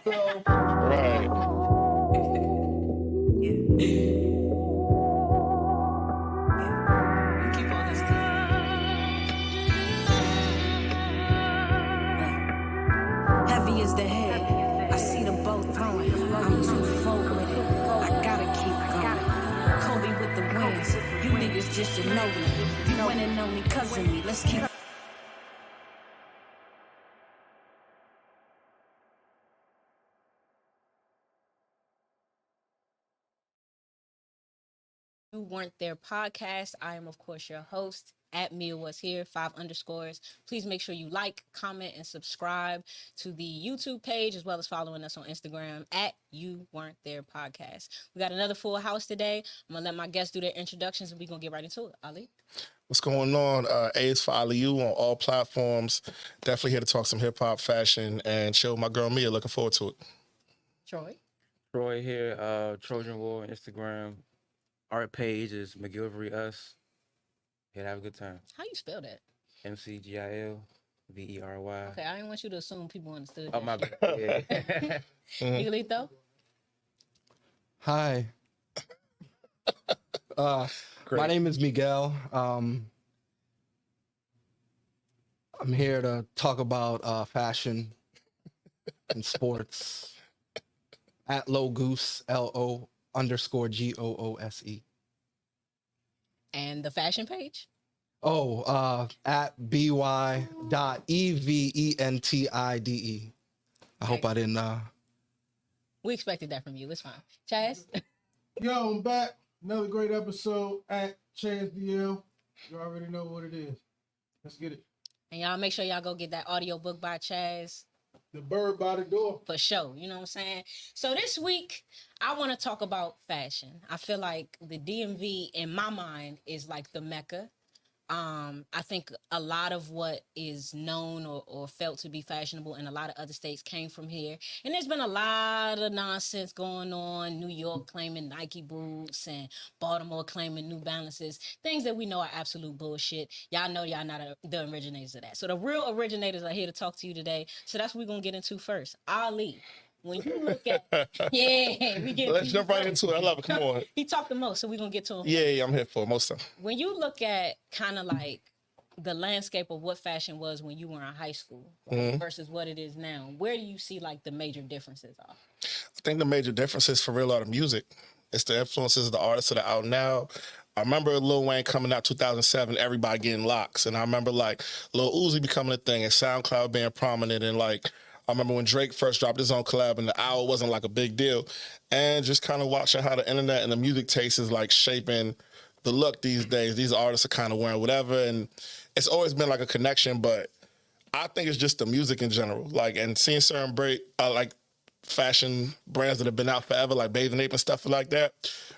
Right. Keep all this good. Heavy is the head. I see them both throwing. I'm too full with it. I gotta keep going. Kobe with the wins. You niggas just Ginobili. You winning on me, cousin me. Let's keep. You Weren't There podcast. I am, of course, your host at Mia Was Here, 5 underscores. Please make sure you like, comment, and subscribe to the YouTube page, as well as following us on Instagram at You Weren't There podcast. We got another full house today. I'm going to let my guests do their introductions, and we're going to get right into it. Ali? What's going on? A is for Ali on all platforms. Definitely here to talk some hip hop, fashion, and chill with my girl Mia. Looking forward to it. Troy? Troy here, Trojan War on Instagram. Art page is McGilvery Us. Here to have a good time. How you spell that? McGilvery. Okay, I didn't want you to assume people understood Oh, that. my bad. Yeah. Miguelito? Hi. My name is Miguel. I'm here to talk about fashion and sports. At Low Goose, LO_GOOSE. And the fashion page? At BY.EVENTIDE. I hope I didn't. We expected that from you. It's fine. Chaz? Yo, I'm back. Another great episode at Chaz DL. You already know what it is. Let's get it. And y'all make sure y'all go get that audio book by Chaz. The bird by the door. For sure. You know what I'm saying? So this week, I want to talk about fashion. I feel like the DMV, in my mind, is like the Mecca. I think a lot of what is known or felt to be fashionable in a lot of other states came from here. And there's been a lot of nonsense going on. New York claiming Nike boots and Baltimore claiming New Balances. Things that we know are absolute bullshit. Y'all know y'all not the originators of that. So the real originators are here to talk to you today. So that's what we're going to get into first. Ali. When you look at, we get. Let's jump right into it. I love it. Come on. He talked the most, so we're gonna get to him. Yeah, I'm here for it most of them. When you look at kind of like the landscape of what fashion was when you were in high school versus what it is now, where do you see like the major differences are? I think the major differences for real are the music. It's the influences of the artists that are out now. I remember Lil Wayne coming out 2007, everybody getting locks. And I remember like Lil Uzi becoming a thing and SoundCloud being prominent. And like, I remember when Drake first dropped his own collab and the hour wasn't like a big deal. And just kind of watching how the internet and the music taste is like shaping the look these days. These artists are kind of wearing whatever. And it's always been like a connection, but I think it's just the music in general. Like, and seeing certain like fashion brands that have been out forever, like Bathing Ape and stuff like that,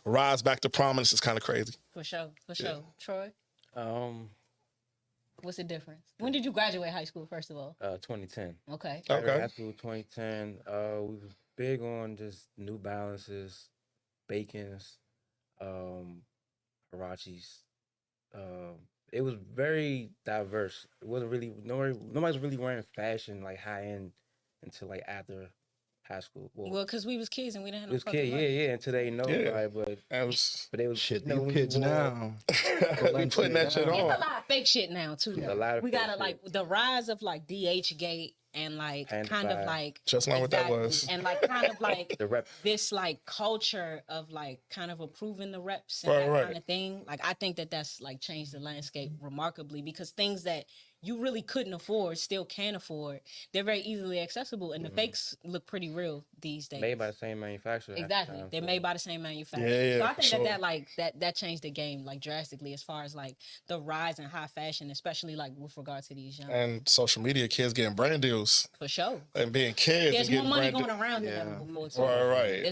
rise back to prominence is kind of crazy. For sure. Troy? What's the difference? When did you graduate high school, first of all? 2010. Okay. High school 2010. We was big on just New Balances, Bacons, Hirachis. It was very diverse. It wasn't really nobody's really wearing fashion like high end until like after high school. Well, because we was kids and we didn't have no was fucking kid, money. yeah, until they know, right? But they was Shit, you know, these kids now. We putting that shit It's on. a lot of fake shit now too. A lot of we fake gotta shit. like the rise of like DH Gate and like kind of like just like what that was, and like kind of like the rep. This like culture of like kind of approving the reps and Right. kind of thing. Like I think that's like changed the landscape remarkably because things that you really couldn't afford still can afford. They're very easily accessible, and the fakes look pretty real these days. Made by the same manufacturer. Exactly, they're made by the same manufacturer. Yeah, so I think sure. that changed the game like drastically as far as like the rise in high fashion, especially like with regard to these young. And social media, kids getting brand deals. For sure. And being kids. There's and more money brand going around than ever before too. Right.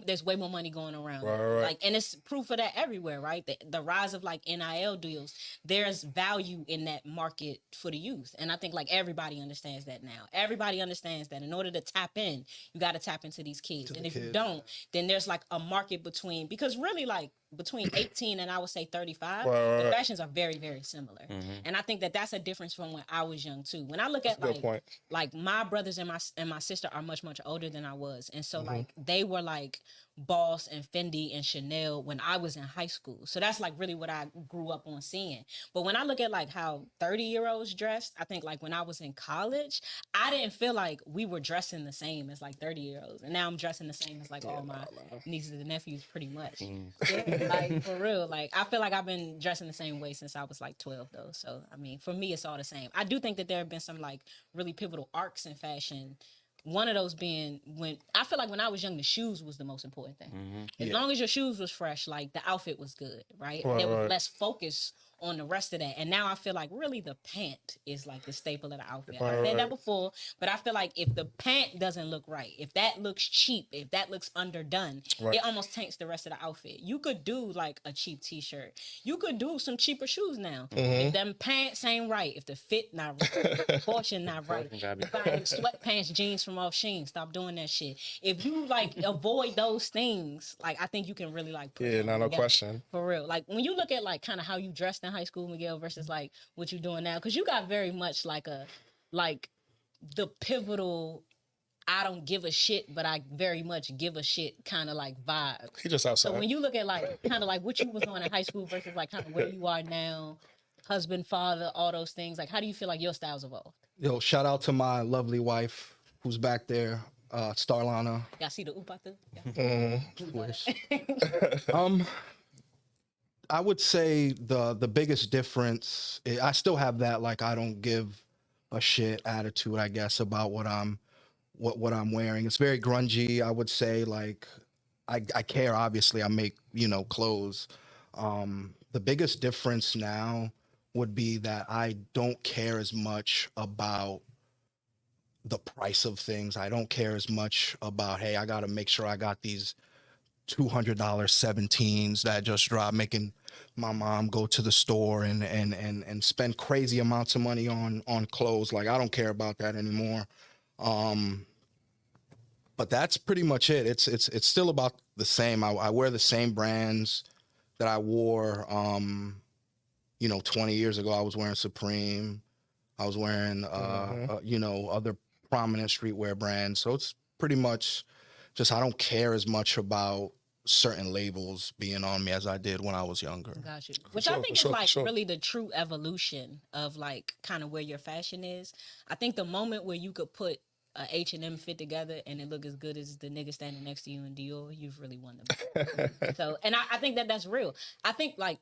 There's way more money going around. Right. Like, and it's proof of that everywhere, right? The rise of like NIL deals. There's value in that market for the youth, and I think like everybody understands that now. Everybody understands that in order to tap in, you got to tap into these kids, and if you don't, then there's like a market between because really like between 18 and I would say 35, Right. the fashions are very, very similar. And I think that that's a difference from when I was young too. When I look at Good point. like my brothers and my sister are much older than I was, and so Mm-hmm. like they were like Boss and Fendi and Chanel when I was in high school. So that's like really what I grew up on seeing. But when I look at like how 30-year-olds dressed, I think like when I was in college, I didn't feel like we were dressing the same as like 30-year-olds, and now I'm dressing the same as like all my nieces and nephews pretty much. Yeah, like for real, like I feel like I've been dressing the same way since I was like 12 though. So I mean, for me, it's all the same. I do think that there have been some like really pivotal arcs in fashion. One of those being when I feel like when I was young, the shoes was the most important thing. As long as your shoes was fresh, like the outfit was good, right? There was less focus on the rest of that. And now I feel like really the pant is like the staple of the outfit. I said that before, but I feel like if the pant doesn't look right, if that looks cheap, if that looks underdone, it almost taints the rest of the outfit. You could do like a cheap t-shirt. You could do some cheaper shoes now. If them pants ain't right, if the fit not right, the portion not right, buying sweatpants, jeans from off Shein, stop doing that shit. If you like avoid those things, like I think you can really like put no question. for real. Like when you look at like kind of how you dressed in high school, Miguel, versus like what you're doing now, because you got very much like the pivotal I don't give a shit, but I very much give a shit kind of like vibe. He just outside. So when you look at like kind of like what you was doing in high school versus like kind of where you are now, husband, father, all those things, like how do you feel like your style's evolved? Yo, shout out to my lovely wife who's back there, Starlana. Y'all see the oop out there? Wish. I would say the biggest difference, I still have that like I don't give a shit attitude, I guess, about what I'm wearing. It's very grungy, I would say. Like I care, obviously. I make, clothes. The biggest difference now would be that I don't care as much about the price of things. I don't care as much about, hey, I got to make sure I got these $200 17s that just dropped, making my mom go to the store and spend crazy amounts of money on clothes. Like I don't care about that anymore. But that's pretty much it. It's still about the same. I wear the same brands that I wore 20 years ago. I was wearing Supreme. I was wearing other prominent streetwear brands. So it's pretty much just I don't care as much about certain labels being on me as I did when I was younger. Got you. Which I think is like really the true evolution of like kind of where your fashion is. I think the moment where you could put a H&M fit together and it look as good as the nigga standing next to you in Dior, you've really won the So, and I think that that's real. I think like,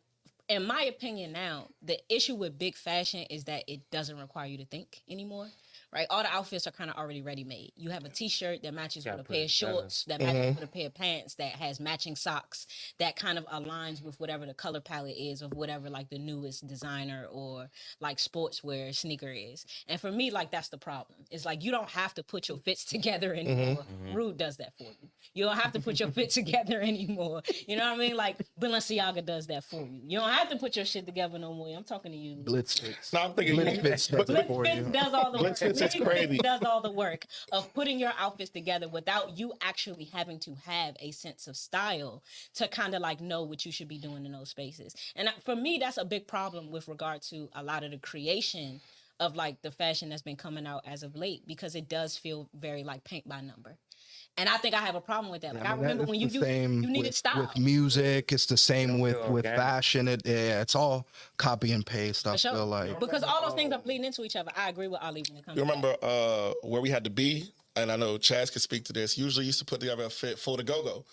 in my opinion now, the issue with big fashion is that it doesn't require you to think anymore. Right, all the outfits are kind of already ready made. You have a T-shirt that matches with a pair of shorts, that matches with a pair of pants, that has matching socks, that kind of aligns with whatever the color palette is of whatever like the newest designer or like sportswear sneaker is. And for me, like that's the problem. It's like you don't have to put your fits together anymore. Rude does that for you. You don't have to put your fit together anymore. You know what I mean? Like Balenciaga does that for you. You don't have to put your shit together no more. I'm talking to you. Blitz fits. No, I'm thinking Blitz fits does it for you. Does all the work. It's crazy. Does all the work of putting your outfits together without you actually having to have a sense of style to kind of like know what you should be doing in those spaces. And for me, that's a big problem with regard to a lot of the creation of like the fashion that's been coming out as of late, because it does feel very like paint by number. And I think I have a problem with that. Like I remember when you needed style. With music, it's the same with fashion. It's all copy and paste. I feel like because all those things are bleeding into each other. I agree with Ali when it comes. You remember where we had to be, and I know Chaz could speak to this. Usually used to put together a fit for the go-go.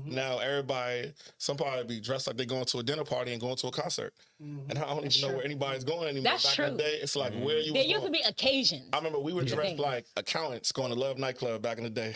Now everybody, somebody be dressed like they're going to a dinner party and going to a concert. And I don't even know where anybody's going anymore. That's Back true. in the day, it's like where you. There used to be occasions. I remember we were dressed like accountants going to Love nightclub back in the day.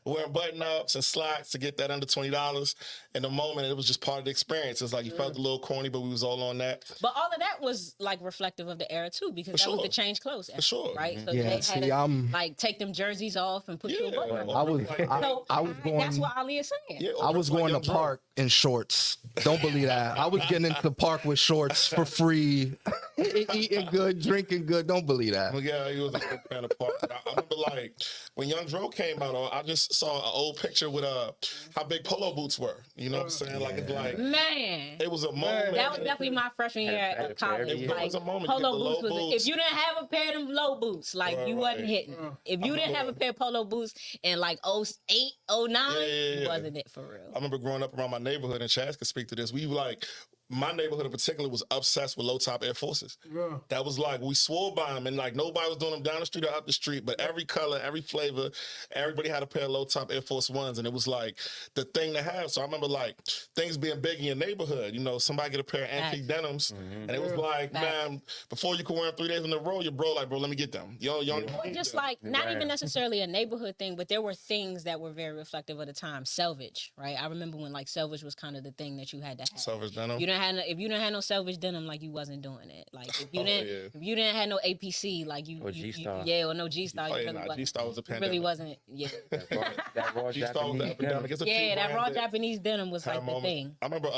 Wearing button-ups and slacks to get that under $20. In the moment, it was just part of the experience. It's like you felt a little corny, but we was all on that. But all of that was like reflective of the era too, because that was the change clothes era, For sure. right? So Yeah, they had to like take them them jerseys off and put you a Yeah. button on. I was So I was going. that's what Ali is saying. Yeah, I was going to Young Dro. park in shorts. Don't believe that. I was getting into the park with shorts for free, eating good, drinking good. Don't believe that. Well, yeah, he was a big fan of Park. But I remember like when Young Dro came out, I just saw an old picture with how big polo boots were. You know what I'm saying? Like it's like Man. it was a moment. That was definitely my freshman year Had a at college. pair, yeah. Like, It was a moment. You get polo the boots low was boots. if you didn't have a pair of them low boots, like you wasn't Right. hitting. If you didn't have a pair of polo boots in like 08, 09, Yeah. wasn't it for real? I remember growing up around my neighborhood, and Chaz could speak to this. We like my neighborhood in particular was obsessed with low top Air Forces. Yeah. That was like we swore by them, and like nobody was doing them down the street or up the street, but every color, every flavor, everybody had a pair of low top Air Force Ones, and it was like the thing to have. So I remember like things being big in your neighborhood. You know, somebody get a pair of antique denims, and it was like, man, before you could wear them 3 days in a row, your bro like, bro, let me get them. Yo, Or just like not even necessarily a neighborhood thing, but there were things that were very reflective of the time. Selvage, right? I remember when like selvage was kind of the thing that you had to have. Selfish denim. You didn't have if you didn't have no selvage denim, like you wasn't doing it. Like if you yeah. if you didn't have no APC, like you Or G-Star. yeah, or no G-Star, Oh, you yeah, really nah, wasn't. G-Star was a You pandemic. really wasn't. Yeah, That raw G-Star was the Japanese epidemic. denim. It's a few yeah, that raw brands Japanese denim was had like the moments. thing. I remember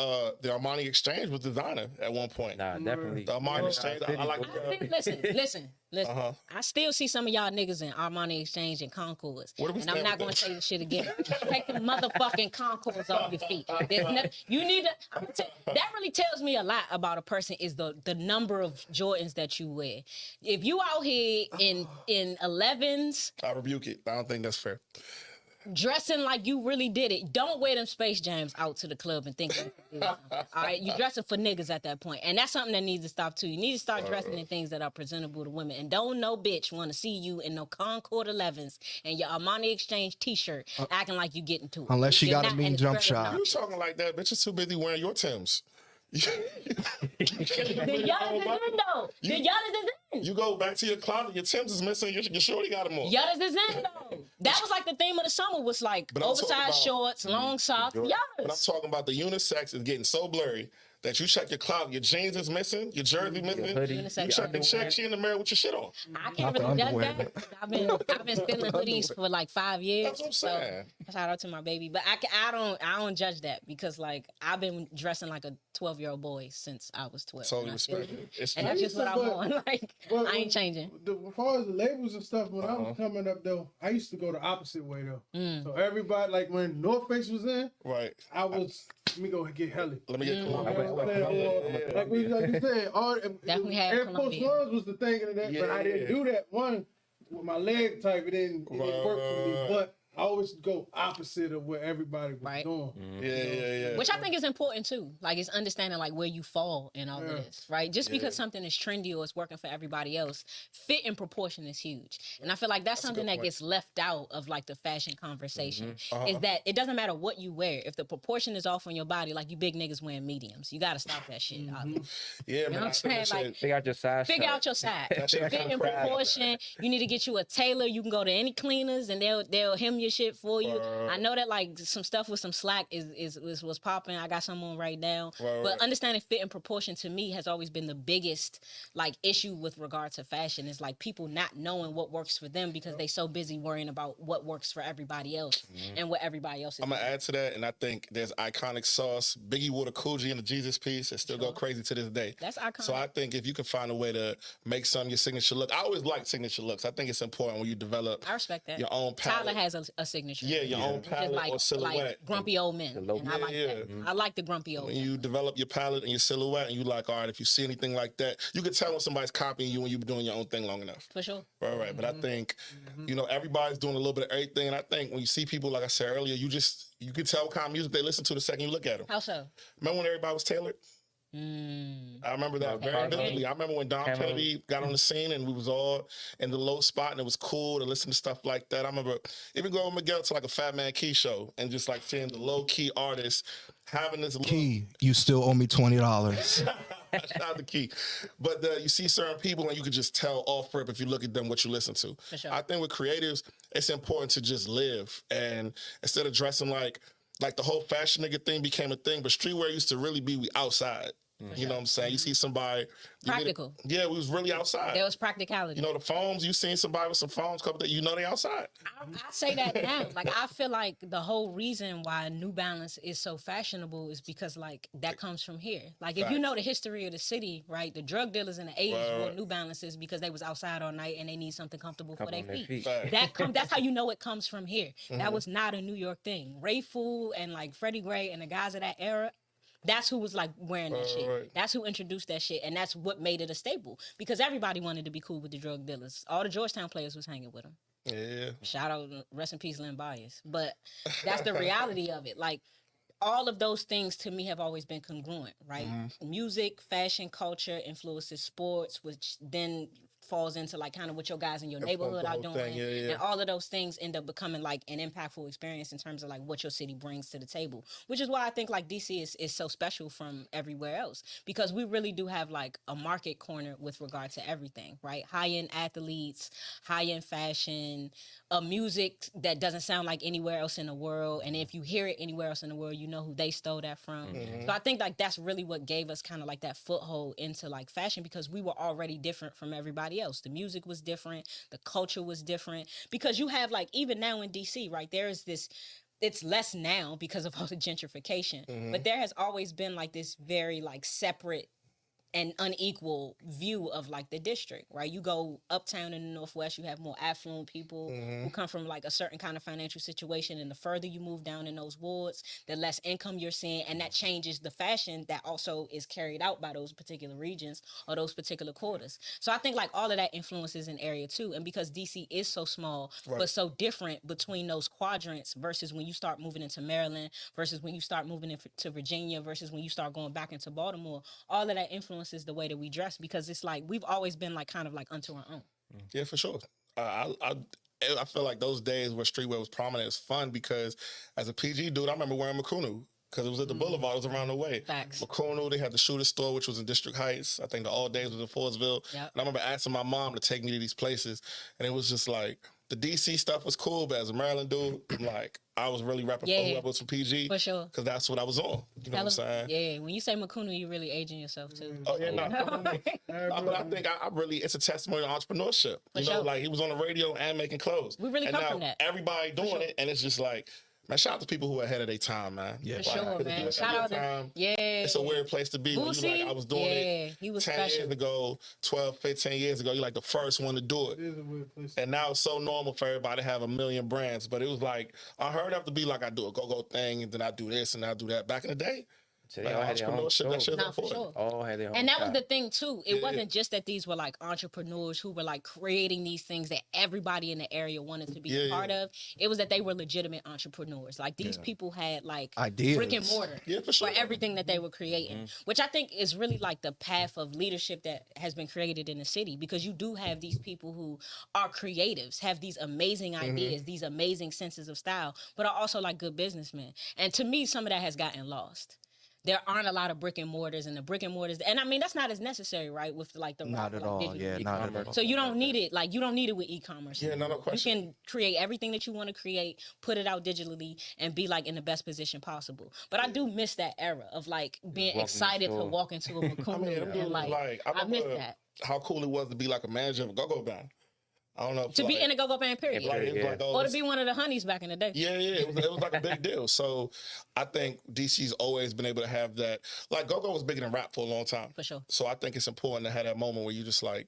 the Armani Exchange was designer at one point. Nah, definitely. The Armani Exchange, I like Listen. Uh-huh. I still see some of y'all niggas in Armani Exchange and Concords. What do we And I'm stand not with going to that? say this shit again. Take the motherfucking Concords off your feet. You need to, that really tells me a lot about a person is the number of Jordans that you wear. If you out here in 11s, I rebuke it. I don't think that's fair. dressing like you really did it, don't wear them Space Jams out to the club and think you can do something. All right, you dressing for niggas at that point, and that's something that needs to stop too. You need to start dressing in things that are presentable to women, and don't no bitch want to see you in no Concord 11s and your Armani Exchange T-shirt acting like you getting to it. Unless she You're got a not, mean and it's jump really shot. not. You talking like that? Bitch is too busy wearing your Timbs. The Yadas is in though. The Yadas is in. You go back to your closet, your Timbs is missing, your shorty got them on. Yadas is in though. That was like the theme of the summer was like But I'm talking oversized about- shorts, long socks, But I'm Yadas. talking about the unisex is getting so blurry that you check your closet, your jeans is missing, your jersey missing. hoodie, You Unisex check and check, she in the mirror with your shit on. I can't Not the really judge underwear. that. I've been stealing hoodies for like 5 years. That's what I'm saying. So, shout out to my baby, but I don't judge that because like I've been dressing like a 12-year-old boy since I was 12. Totally and I feel respect it. it. It's And that's just what I'm on. Like But- I ain't changing. As far as the labels and stuff, when I was coming up though, I used to go the opposite way though. Mm. So everybody, like when North Face was in, right. I was let me go get Helly. Let me get You know Columbia. what I'm saying? Like you said, Definitely had Air Force Columbia. Ones was the thing in that, but I didn't Yeah. do that one with my leg type. It didn't work for me. Right. But I always go opposite of what everybody was Right. doing. Yeah. Which I think is important too. Like it's understanding like where you fall in all of this, right? Just because something is trendy or it's working for everybody else, fit and proportion is huge. And I feel like that's something good that point. gets left out of like the fashion conversation. Uh-huh. Is that it doesn't matter what you wear. If the proportion is off on your body, like you big niggas wearing mediums. You gotta stop that shit. Ali. Yeah, You know man. what I'm I think that saying? Like shit- Figure out your size. figure chart. out your size. shit Fit kinda in fried. proportion. You need to get you a tailor. You can go to any cleaners and they'll hem your shit for you. I know that like some stuff with some slack was popping. I got some on right now. Right. But understanding fit and proportion to me has always been the biggest like issue with regard to fashion. Is like people not knowing what works for them because they so busy worrying about what works for everybody else and what everybody else is I'm gonna doing. add to that, and I think there's iconic sauce. Biggie wore the Coogee in the Jesus piece, and still go crazy to this day. That's iconic. So I think if you can find a way to make some your signature look, I always like signature looks. I think it's important when you develop I respect that. your own palette. Tyler has a signature. Yeah, your own Which is palette or silhouette. like grumpy old men. low- And I like Yeah, that. I like the grumpy old when men. you develop your palette and your silhouette, and you like, all right, if you see anything like that, you can tell when somebody's copying you when you've been doing your own thing long enough. For sure. Right. But I think, everybody's doing a little bit of everything. And I think when you see people, like I said earlier, you can tell what kind of music they listen to the second you look at them. How so? Remember when everybody was tailored? I remember that very vividly. I remember when Don Kennedy got on the scene and we was all in the low spot and it was cool to listen to stuff like that. I remember even going with Miguel to like a Fat Man Key show and just like seeing the low key artists having this Key, you still owe me $20. Shout out to Key. But you see certain people and you can just tell off rip if you look at them what you listen to. For sure. I think with creatives, it's important to just live. And instead of dressing like the whole fashion nigga thing became a thing, but streetwear used to really be we outside. You know what I'm saying? You see somebody Practical. Yeah, we was really outside. There was practicality. You know, the phones, you seen somebody with some phones couple days, you know they outside. I say that now. Like, I feel like the whole reason why New Balance is so fashionable is because, like, that comes from here. Like, if you know the history of the city, right, the drug dealers in the 80s wore New Balances because they was outside all night and they need something comfortable for their feet. That's how you know it comes from here. That was not a New York thing. Ray Fool and, like, Freddie Gray and the guys of that era, that's who was like wearing that shit. Right. That's who introduced that shit, and that's what made it a staple because everybody wanted to be cool with the drug dealers. All the Georgetown players was hanging with them. Yeah. Shout out, rest in peace, Lynn Bias. But that's the reality of it. Like, all of those things to me have always been congruent, right? Music, fashion, culture influences sports, which then falls into like kind of what your guys in your neighborhood are doing. And all of those things end up becoming like an impactful experience in terms of like what your city brings to the table, which is why I think like DC is so special from everywhere else, because we really do have like a market corner with regard to everything, right? High-end athletes, high-end fashion, a music that doesn't sound like anywhere else in the world. And if you hear it anywhere else in the world, you know who they stole that from. So I think like that's really what gave us kind of like that foothold into like fashion, because we were already different from everybody else. The music was different, the culture was different, because you have like, even now in DC, right, there is this, it's less now because of all the gentrification, but there has always been like this very like separate and unequal view of like the district, right? You go uptown in the Northwest, you have more affluent people who come from like a certain kind of financial situation, and the further you move down in those wards, the less income you're seeing, and that changes the fashion that also is carried out by those particular regions or those particular quarters. So I think like all of that influences an area too, and because DC is so small but so different between those quadrants versus when you start moving into Maryland versus when you start moving into Virginia versus when you start going back into Baltimore, all of that influence is the way that we dress, because it's like we've always been like kind of like unto our own. Yeah, for sure. I feel like those days where streetwear was prominent is fun, because as a PG dude, I remember wearing Makunu because it was at the Boulevard, it was around the way. Facts. Makunu, they had the Shooter store, which was in District Heights. I think the All Days was in Forestville. Yep. And I remember asking my mom to take me to these places, and it was just like, the DC stuff was cool, but as a Maryland dude, like, I was really repping for some PG. For sure. Because that's what I was on. You know what I'm saying? Yeah, when you say Makunu, you really aging yourself too. Oh, yeah, no. But I think I really, it's a testimony to entrepreneurship. For you know, sure. like, he was on the radio and making clothes. We really and come now from that. Everybody doing it, and it's just like, man, shout out to people who are ahead of their time, man. Yeah. For sure, man. Shout out to It's a weird place to be. When you like, I was doing it he was 10 special. years ago, 12, 15 years ago. You're like the first one to do it. It is a weird place. And now it's so normal for everybody to have a million brands. But it was like, I heard it have to be like, I do a go-go thing, and then I do this, and I do that. Back in the day, So like, they all had their own entrepreneurship, that shit store. was For important. sure. All had their own And that was shop. the thing too. It Yeah. wasn't just that these were like entrepreneurs who were like creating these things that everybody in the area wanted to be a part of. It was that they were legitimate entrepreneurs. Like these people had like Ideas. brick and mortar Yeah, for sure. everything that they were creating, which I think is really like the path of leadership that has been created in the city, because you do have these people who are creatives, have these amazing ideas, these amazing senses of style, but are also like good businessmen. And to me, some of that has gotten lost. There aren't a lot of brick and mortars, and the brick and mortars, and I mean that's not as necessary, right? With like the Not at like, all. digital Yeah, not at e-commerce. all. so you don't need it. Like you don't need it with e-commerce. Yeah, no question. You can create everything that you want to create, put it out digitally, and be like in the best position possible. But I do miss that era of like being walk in the excited to store. walk into a I mean, Makunu them dudes and like I I miss remember that. how cool it was to be like a manager of a go-go band. I don't know. To be in a go-go band, period. like, it was like, oh, Or to be one of the honeys back in the day. Yeah, it was like a big deal. So I think DC's always been able to have that. Like, go-go was bigger than rap for a long time. For sure. So I think it's important to have that moment where you just like,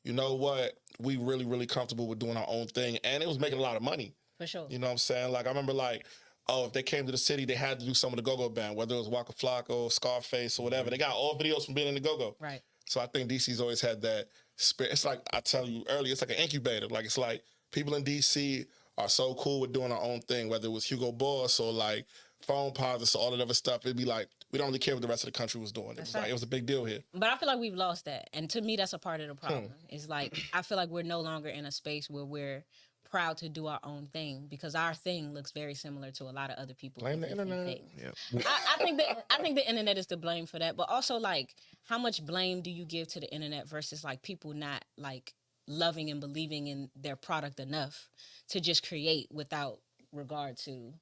you know what? We really, really comfortable with doing our own thing. And it was making a lot of money. For sure. You know what I'm saying? Like, I remember like, oh, if they came to the city, they had to do some of the go-go band, whether it was Waka Flocka, Scarface, or whatever. They got all videos from being in the go-go. Right. So I think DC's always had that spirit. It's like I tell you earlier, it's like an incubator. Like it's like people in DC are so cool with doing our own thing, whether it was Hugo Boss or like Phone Posits or all that other stuff. It'd be like we don't really care what the rest of the country was doing. It was like it was a big deal here. But I feel like we've lost that. And to me, that's a part of the problem. It's like I feel like we're no longer in a space where we're proud to do our own thing, because our thing looks very similar to a lot of other people. Blame the internet. Yeah. I think the internet is to blame for that, but also like how much blame do you give to the internet versus like people not like loving and believing in their product enough to just create without regard to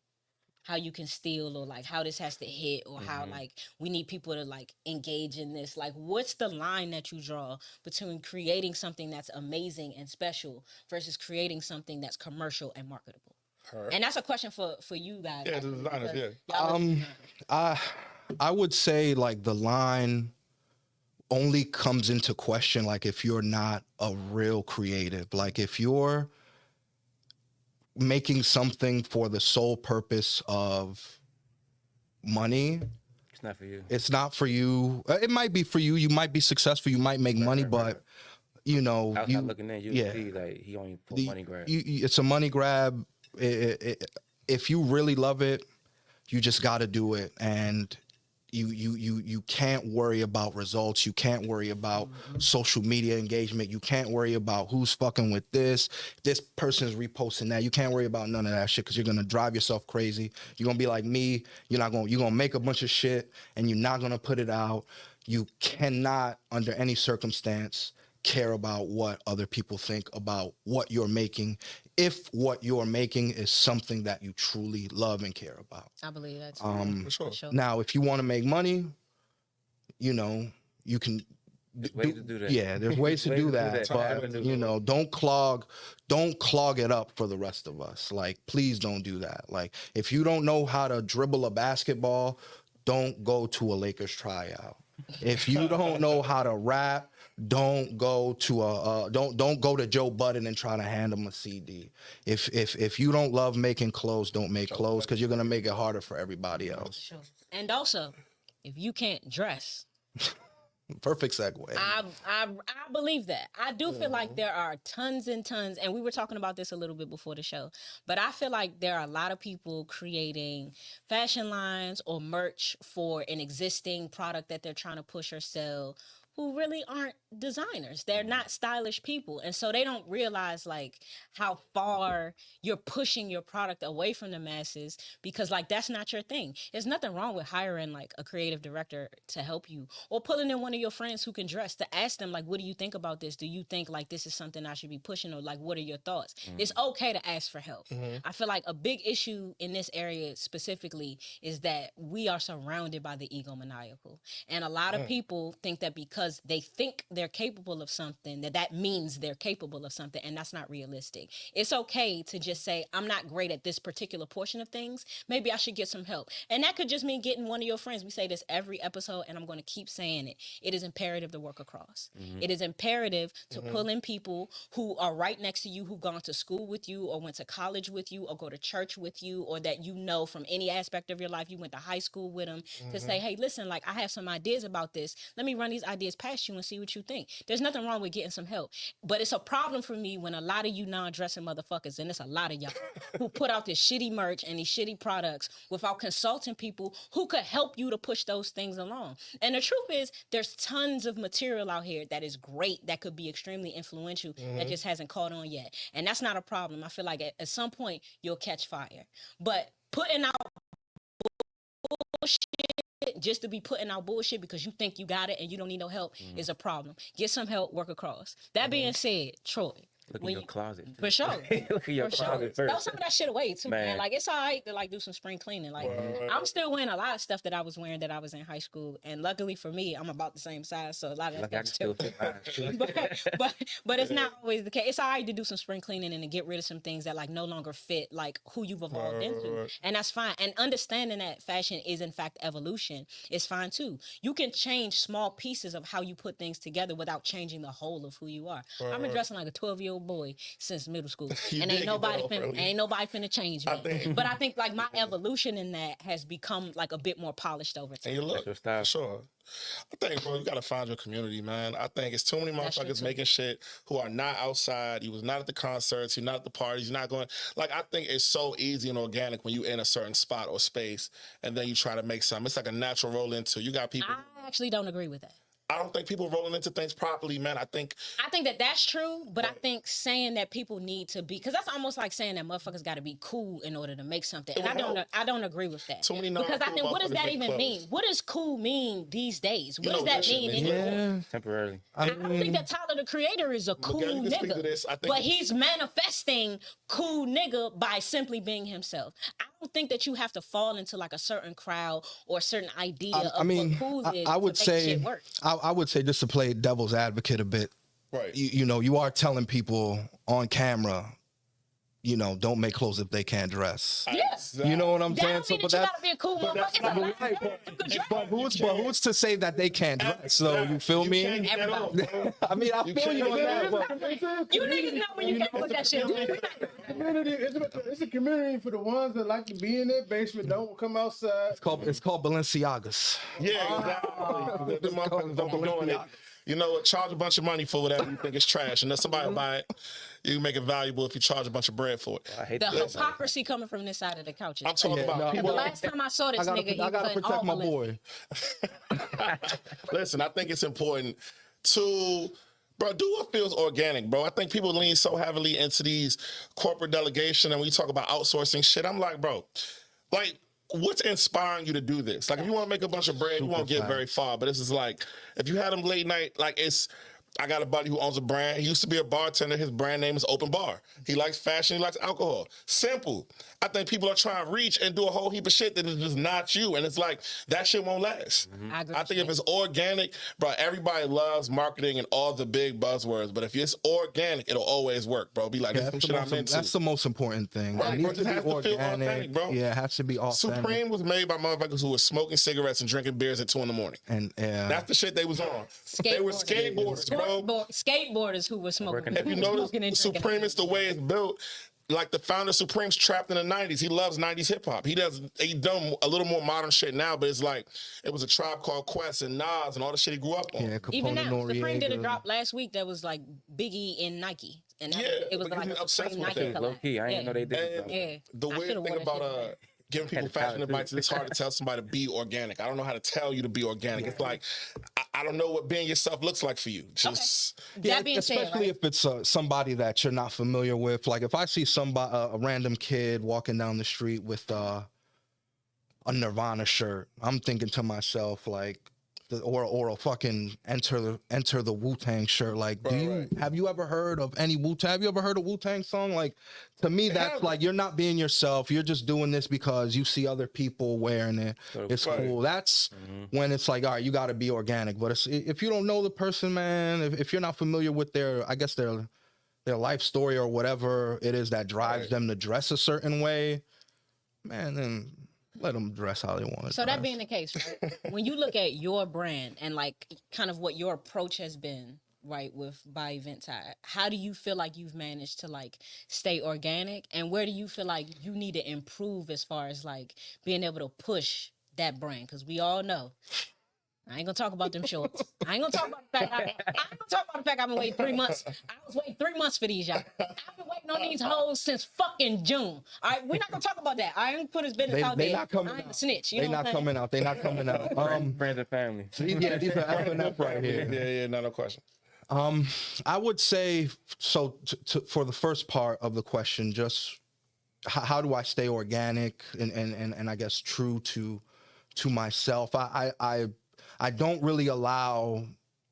how you can steal, or like how this has to hit, or how like we need people to like engage in this. Like, what's the line that you draw between creating something that's amazing and special versus creating something that's commercial and marketable? Her. And that's a question for you guys. Yeah, the designers, because yeah. y'all are designers. I would say like the line only comes into question like if you're not a real creative. Like if you're making something for the sole purpose of money, It's not for you. it's not for you. It might be for you. You might be successful. You might make money, but you know, Outside looking in, you yeah. see like he only put money grab. It's a money grab. If you really love it, you just got to do it, and you can't worry about results. You can't worry about social media engagement. You can't worry about who's fucking with this person's reposting that. You can't worry about none of that shit because you're gonna drive yourself crazy. You're gonna be like me. You're gonna make a bunch of shit and you're not gonna put it out. You cannot, under any circumstance, care about what other people think about what you're making if what you're making is something that you truly love and care about. I believe that. For sure. Now, if you want to make money, you know, you can There's ways to do that. Yeah, there's ways to do that, but Avenues. you know, don't clog it up for the rest of us. Like, please don't do that. Like, if you don't know how to dribble a basketball, don't go to a Lakers tryout. If you don't know how to rap, don't go to don't go to Joe Budden and try to hand him a CD. If you don't love making clothes, don't make clothes because you're gonna make it harder for everybody else. Sure. And also, if you can't dress, Perfect segue. I believe that. I do feel like there are tons and tons, and we were talking about this a little bit before the show, but I feel like there are a lot of people creating fashion lines or merch for an existing product that they're trying to push or sell, who really aren't designers. They're not stylish people. And so they don't realize like how far you're pushing your product away from the masses, because like that's not your thing. There's nothing wrong with hiring like a creative director to help you, or pulling in one of your friends who can dress to ask them like, what do you think about this? Do you think like this is something I should be pushing, or like what are your thoughts? It's okay to ask for help. I feel like a big issue in this area specifically is that we are surrounded by the egomaniacal. And a lot of people think that because they think they're capable of something, that means they're capable of something, and that's not realistic. It's okay to just say, I'm not great at this particular portion of things. Maybe I should get some help. And that could just mean getting one of your friends. We say this every episode, and I'm going to keep saying it. It is imperative to work across. It is imperative to pull in people who are right next to you, who've gone to school with you, or went to college with you, or go to church with you, or that you know from any aspect of your life, you went to high school with them, to say, hey, listen, like I have some ideas about this. Let me run these ideas past you and see what you think. There's nothing wrong with getting some help, but it's a problem for me when a lot of you non-dressing motherfuckers, and it's a lot of y'all, who put out this shitty merch and these shitty products without consulting people who could help you to push those things along. And the truth is, there's tons of material out here that is great, that could be extremely influential, that just hasn't caught on yet. And that's not a problem. I feel like at some point you'll catch fire. But putting out bullshit just to be putting out bullshit because you think you got it and you don't need no help is a problem. Get some help, work across. That being said, Troy, Look in your closet. for sure. Look in your For sure. closet Throw first. some of that shit away too, man. Like, it's all right to like do some spring cleaning. Like, I'm still wearing a lot of stuff that I was wearing that I was in high school, and luckily for me, I'm about the same size, so a lot of Like that I stuff can still still. fit mine. but it's not always the case. It's all right to do some spring cleaning and to get rid of some things that like no longer fit like who you've evolved into, and that's fine. And understanding that fashion is in fact evolution is fine too. You can change small pieces of how you put things together without changing the whole of who you are. I've been dressing like a 12-year-old boy since middle school, and ain't nobody finna change me. But I think like my evolution in that has become like a bit more polished over time. And you look, your style. for sure. I think, bro, you gotta find your community, man. I think it's too many That's true, motherfuckers too. making shit who are not outside. You was not at the concerts. You're not at the parties. You're not going. Like, I think it's so easy and organic when you in a certain spot or space, and then you try to make something. It's like a natural roll into. You got people. I actually don't agree with that. I don't think people rolling into things properly, man. I think that that's true, but I think saying that people need to be, because that's almost like saying that motherfuckers got to be cool in order to make something. And I don't agree with that. Too many because I non-cool think, what does motherfuckers that make even clothes. mean? What does cool mean these days? What know does that that shit mean means anymore? Temporarily. I don't think that Tyler the Creator is a cool Miguel, you can speak to nigga, this. I think but he's manifesting cool nigga by simply being himself. I don't think that you have to fall into like a certain crowd or a certain idea of I mean, what cool is I would to make say, shit work. I would say, just to play devil's advocate a bit, Right. you know, you are telling people on camera, you know, don't make clothes if they can't dress. Yeah. You know what I'm That saying? don't mean that you gotta be a cool motherfucker. It's a lot of things you could dress. But who's to say that they can't dress? So you feel me? Can't get that off, bro. I mean, I feel you on that. But You niggas know when you can't put that shit on. It's a community for the ones that like to be in their basement, don't come outside. it's called Balenciagas. Yeah, exactly. The motherfuckers don't be doing it. You know what? Charge a bunch of money for whatever you think is trash, and then somebody will buy it. You can make it valuable if you charge a bunch of bread for it. I hate The that. hypocrisy coming from this side of the couch. I'm talking about The people. last time I saw this nigga, he I gotta was in protect all my Balenciaga. boy. Listen, I think it's important to, bro, do what feels organic, bro. I think people lean so heavily into these corporate delegation, and we talk about outsourcing shit. I'm like, bro, like, what's inspiring you to do this? Like, if you want to make a bunch of bread, you won't get very far. But this is like, if you had them late night, like, I got a buddy who owns a brand. He used to be a bartender. His brand name is Open Bar. He likes fashion. He likes alcohol. Simple. I think people are trying to reach and do a whole heap of shit that is just not you. And it's like, that shit won't last. I agree I with think you. if it's organic, bro, everybody loves marketing and all the big buzzwords. But if it's organic, it'll always work, bro. Be like, this is some shit I'm into. That's the most important thing. Right, It needs bro, to it be has to feel authentic, bro. Yeah, it has to be authentic. Supreme was made by motherfuckers who were smoking cigarettes and drinking beers at 2 a.m. And That's the shit they was on. They were skateboarders, bro. Skateboarders who were smoking. If you notice, Supreme is the way it's built. Like the founder of Supreme's trapped in the 90s. He loves 90s hip hop. He done a little more modern shit now, but it's like it was a Tribe Called Quest and Nas and all the shit he grew up on. yeah, Even Capone now, Supreme did a Noriega. drop last week that was like Biggie and Nike, and that, Yeah, it was because like he's a obsessed Supreme with Nike that. collab. Low key, I didn't know they did And that. Yeah, the I weird should've thing wore that about shit. giving people Had to fashion do advice, it's hard to tell somebody to be organic. I don't know how to tell you to be organic. It's like I don't know what being yourself looks like for you. Just That being said, especially right? if it's somebody that you're not familiar with. Like if I see somebody, a random kid walking down the street with a Nirvana shirt, I'm thinking to myself like, or a fucking enter the Wu-Tang shirt. Like, have you ever heard of any Wu-Tang? Have you ever heard a Wu-Tang song? Like, to me, that's like you're not being yourself. You're just doing this because you see other people wearing it. It's cool. That's when it's like, all right, you got to be organic. But if you don't know the person, man, if you're not familiar with their life story or whatever it is that drives them to dress a certain way, man, then let them dress how they want to. So that being the case, right? When you look at your brand and like kind of what your approach has been, right, with By Event Tide, how do you feel like you've managed to like stay organic, and where do you feel like you need to improve as far as like being able to push that brand? Because we all know. I ain't gonna talk about them shorts. I ain't gonna talk about the fact. I ain't gonna talk about the fact I've been waiting 3 months. I was waiting 3 months for these, y'all. I've been waiting on these hoes since fucking June. All right, we're not gonna talk about that. I ain't put his business out They there. not coming I ain't a out. snitch. You They know not what I'm coming out. They not coming out. Friends and family. Yeah, these are F and F right here. yeah, no question. I would say so. For the first part of the question, just how do I stay organic and I guess true to myself? I don't really allow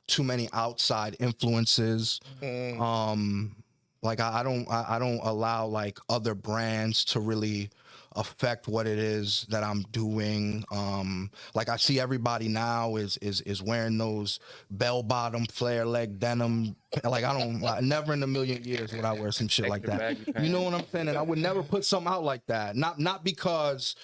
too many outside influences. Like I don't allow like other brands to really affect what it is that I'm doing. Like I see everybody now is wearing those bell bottom flare leg denim. Like never in a million years would I wear some shit like that. You know what I'm saying? And I would never put something out like that. Not because,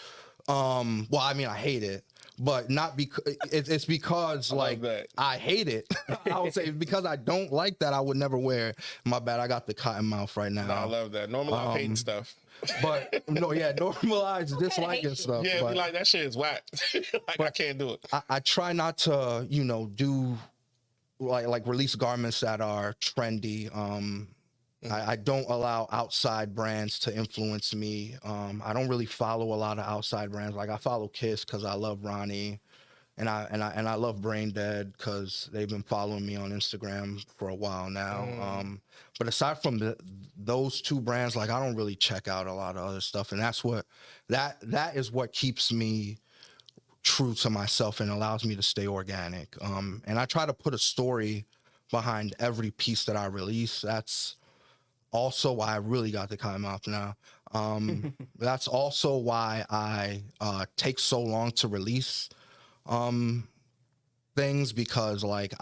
well, I mean, I hate it. But not because it's because like I hate it. I would say because I don't like that, I would never wear it. My bad, I got the cotton mouth right now. No, I love that. Normally I'm hating stuff. But normalize disliking stuff. Yeah, but be like that shit is whack. Like I can't do it. I try not to, do like release garments that are trendy. I don't allow outside brands to influence me. I don't really follow a lot of outside brands. Like I follow KITH because I love Ronnie, and I love Brain Dead because they've been following me on Instagram for a while now. But aside from those two brands, like I don't really check out a lot of other stuff, and that is what keeps me true to myself and allows me to stay organic. And I try to put a story behind every piece that I release. That's also why I really got the cotton mouth now. That's also why I take so long to release things, because like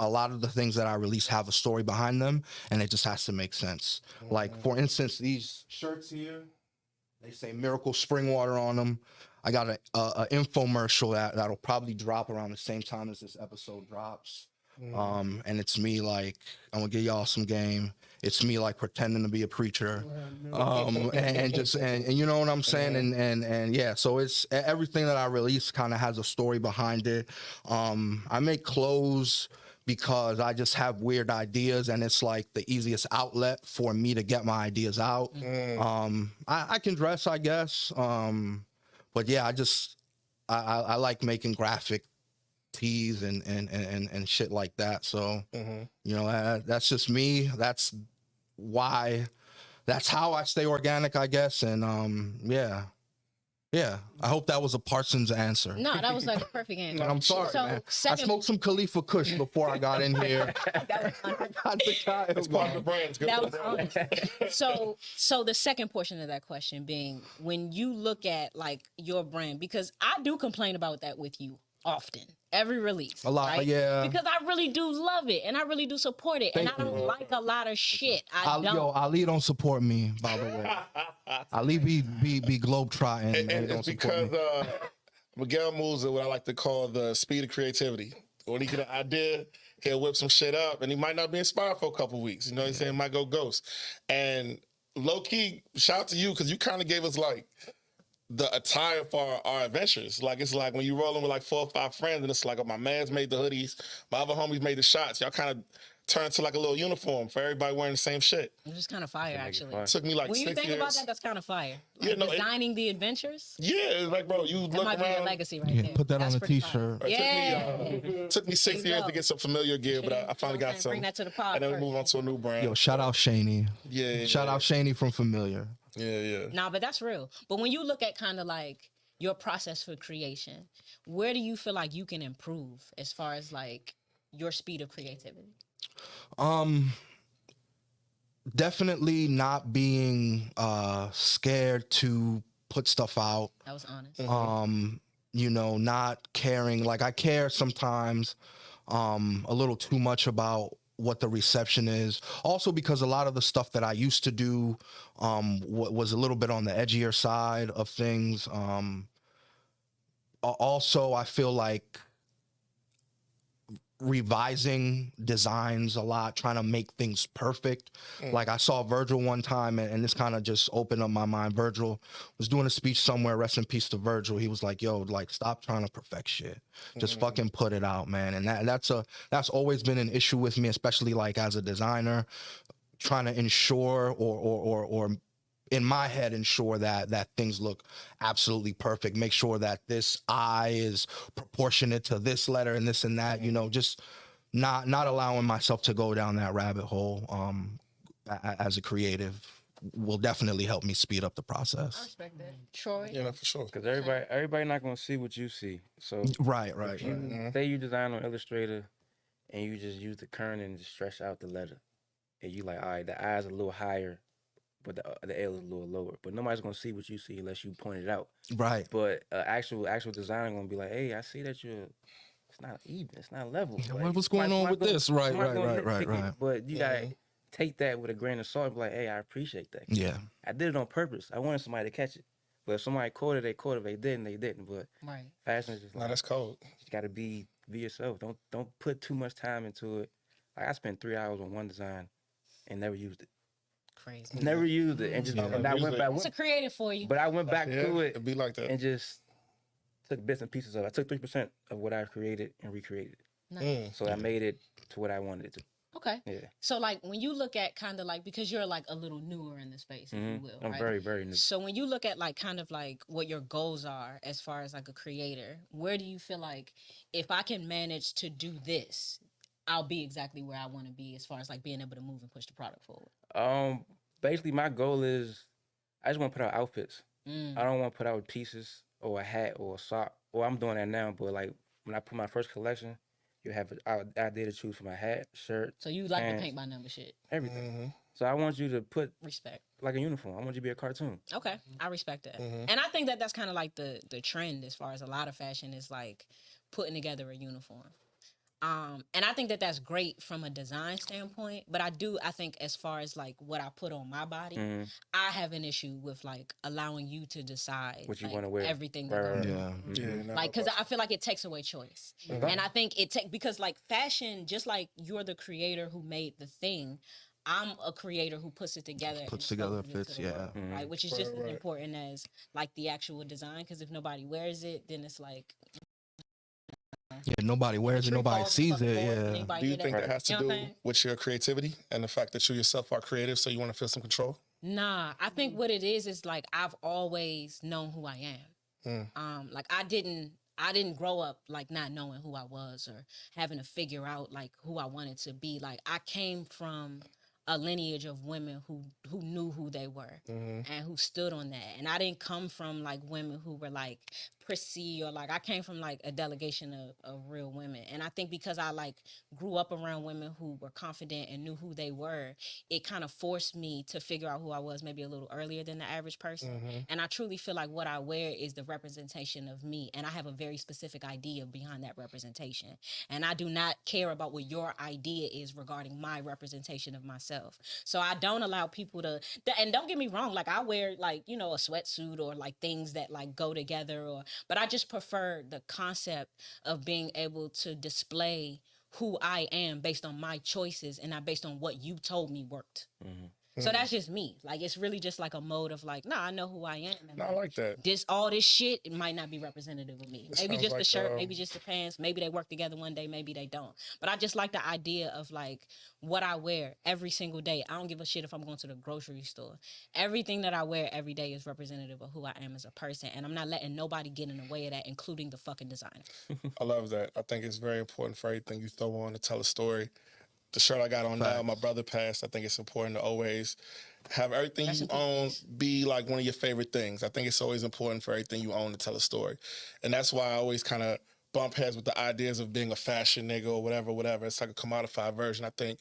a lot of the things that I release have a story behind them, and it just has to make sense. Like, for instance, these shirts here, they say Miracle Spring Water on them. I got a infomercial that'll probably drop around the same time as this episode drops. And it's me, like, I'm gonna give y'all some game. It's me, like, pretending to be a preacher, and just and you know what I'm saying, and yeah. So it's everything that I release kind of has a story behind it. I make clothes because I just have weird ideas, and it's like the easiest outlet for me to get my ideas out. I can dress, I guess, but yeah, I like making graphic tees and shit like that. So you know, that's just me. That's how I stay organic, I guess. And yeah. I hope that was a Parsons answer. No, that was like a perfect answer. I'm sorry, So, man. I second- smoked some Khalifa Kush before I got in here. That was honest. It's part of the brand. It's good. That was honest. So the second portion of that question being, when you look at like your brand, because I do complain about that with you often, every release. A lot, right? yeah. Because I really do love it and I really do support it. Thank and I don't you. like a lot of shit. I don't. Yo, Ali don't support me, by the way. Ali be globetrotting. And don't it's support because me. Miguel moves at what I like to call the speed of creativity. When he get an idea, he'll whip some shit up, and he might not be inspired for a couple weeks. You know what I'm saying? Might go ghost. And low key, shout out to you, because you kind of gave us like the attire for our adventures. Like, it's like when you rolling with like 4 or 5 friends, and it's like, oh, my man's made the hoodies, my other homies made the shots. Y'all kind of turned to like a little uniform for everybody wearing the same shit. It's just kind of fire, actually. fire. Took me like When you 6 think years. about that, that's kind of fire. Yeah, Like, no, designing the adventures. Yeah, it's like, bro, you That look might be your around. legacy right Yeah, there. put that That's on a pretty fire. t-shirt. Yeah. Took me 6 There you years go. to get some familiar gear, but I finally got some. Bring that to the pod And then we first. move on to a new brand. Yo, shout out Shaney. Yeah. Shout out Shaney from Familiar. Yeah. Nah, but that's real. But when you look at kind of like your process for creation, where do you feel like you can improve as far as like your speed of creativity? Definitely not being scared to put stuff out. That was honest. You know, not caring. Like, I care sometimes a little too much about what the reception is. Also, because a lot of the stuff that I used to do was a little bit on the edgier side of things. Also, I feel like revising designs a lot, trying to make things perfect. Like, I saw Virgil one time, and this kind of just opened up my mind. Virgil was doing a speech somewhere, rest in peace to Virgil. He was like, yo, like, stop trying to perfect shit. Just fucking put it out, man. And that's always been an issue with me, especially like as a designer, trying to ensure or in my head, ensure that things look absolutely perfect. Make sure that this I is proportionate to this letter and this and that. You know, just not allowing myself to go down that rabbit hole. As a creative, will definitely help me speed up the I process. respect that. Troy? Yeah, for sure. Because everybody not gonna see what you see. So Right. if you say you design on Illustrator and you just use the kern and just stretch out the letter, and you like, all right, the I's a little higher, but the L is a little lower. But nobody's gonna see what you see unless you point it out. Right. But actual designer gonna be like, hey, I see that it's not even, it's not level. Yeah, Like, what's going on with this? Right. right. But you gotta take that with a grain of salt and be like, hey, I appreciate that. Yeah. I did it on purpose. I wanted somebody to catch it. But if somebody caught it, they caught it. If they didn't, they didn't. But Right. fashion is just Nah, like, that's cold. you gotta be yourself. Don't put too much time into it. Like, I spent 3 hours on one design and never used it. Crazy. Never used it. And just Yeah. but I went back. It's a creative for you. But I went back Yeah, to it'd it be like that. and just took bits and pieces of it. I took 3% of what I created and recreated it. Nice. So I made it to what I wanted it to. Okay. Yeah. So like when you look at kind of like, because you're like a little newer in the space, if you will, I'm right? very, very new. So when you look at like kind of like what your goals are as far as like a creator, where do you feel like if I can manage to do this, I'll be exactly where I want to be as far as like being able to move and push the product forward? Basically my goal is I just want to put out outfits. Mm. I don't want to put out pieces or a hat or a sock. Well, I'm doing that now, but like when I put my first collection, you have an idea to choose for my hat, shirt, So you like the pants, paint by number shit. everything. So I want you to put Respect. like a uniform. I want you to be a cartoon. Okay, I respect that, Mm-hmm. and I think that that's kind of like the trend as far as a lot of fashion is like putting together a uniform. And I think that that's great from a design standpoint, but I think as far as like what I put on my body, Mm-hmm. I have an issue with like allowing you to decide What you like, wanna wear. everything Right, that right, goes right. on. Yeah. Yeah, no, Like, because I feel like it takes away choice. And I think because like fashion, just like you're the creator who made the thing, I'm a creator who puts it together and Puts together, exposes it to fits, the yeah. world, Mhm. right? Which is Right, just as right. important as like the actual design. Because if nobody wears it, then it's like Yeah, nobody wears it, tree nobody falls in the sees fucking it. forest and Yeah. anybody Do you hear think that? that has to You know what I'm do saying? with your creativity and the fact that you yourself are creative, so you want to feel some control? Nah, I think what it is like I've always known who I am. Like I didn't grow up like not knowing who I was or having to figure out like who I wanted to be. Like I came from a lineage of women who knew who they were and who stood on that. And I didn't come from like women who were like prissy or like I came from like a delegation of real women. And I think because I like grew up around women who were confident and knew who they were, it kind of forced me to figure out who I was maybe a little earlier than the average person. And I truly feel like what I wear is the representation of me. And I have a very specific idea behind that representation. And I do not care about what your idea is regarding my representation of myself. So I don't allow people to, and don't get me wrong, like I wear like, you know, a sweatsuit or like things that like go together but I just prefer the concept of being able to display who I am based on my choices and not based on what you told me worked. So that's just me. Like it's really just like a mode of like, nah, I know who I am. And No, I like that. all this shit, it might not be representative of me. Maybe sounds just the like, shirt, maybe just the pants, maybe they work together one day, maybe they don't. But I just like the idea of like what I wear every single day. I don't give a shit if I'm going to the grocery store. Everything that I wear every day is representative of who I am as a person. And I'm not letting nobody get in the way of that, including the fucking designer. I love that. I think it's very important for everything you throw on to tell a story. The shirt I got on now, my brother passed. I think it's important to always have everything Rest you in peace. own be like one of your favorite things. I think it's always important for everything you own to tell a story. And that's why I always kind of bump heads with the ideas of being a fashion nigga or whatever. It's like a commodified version. I think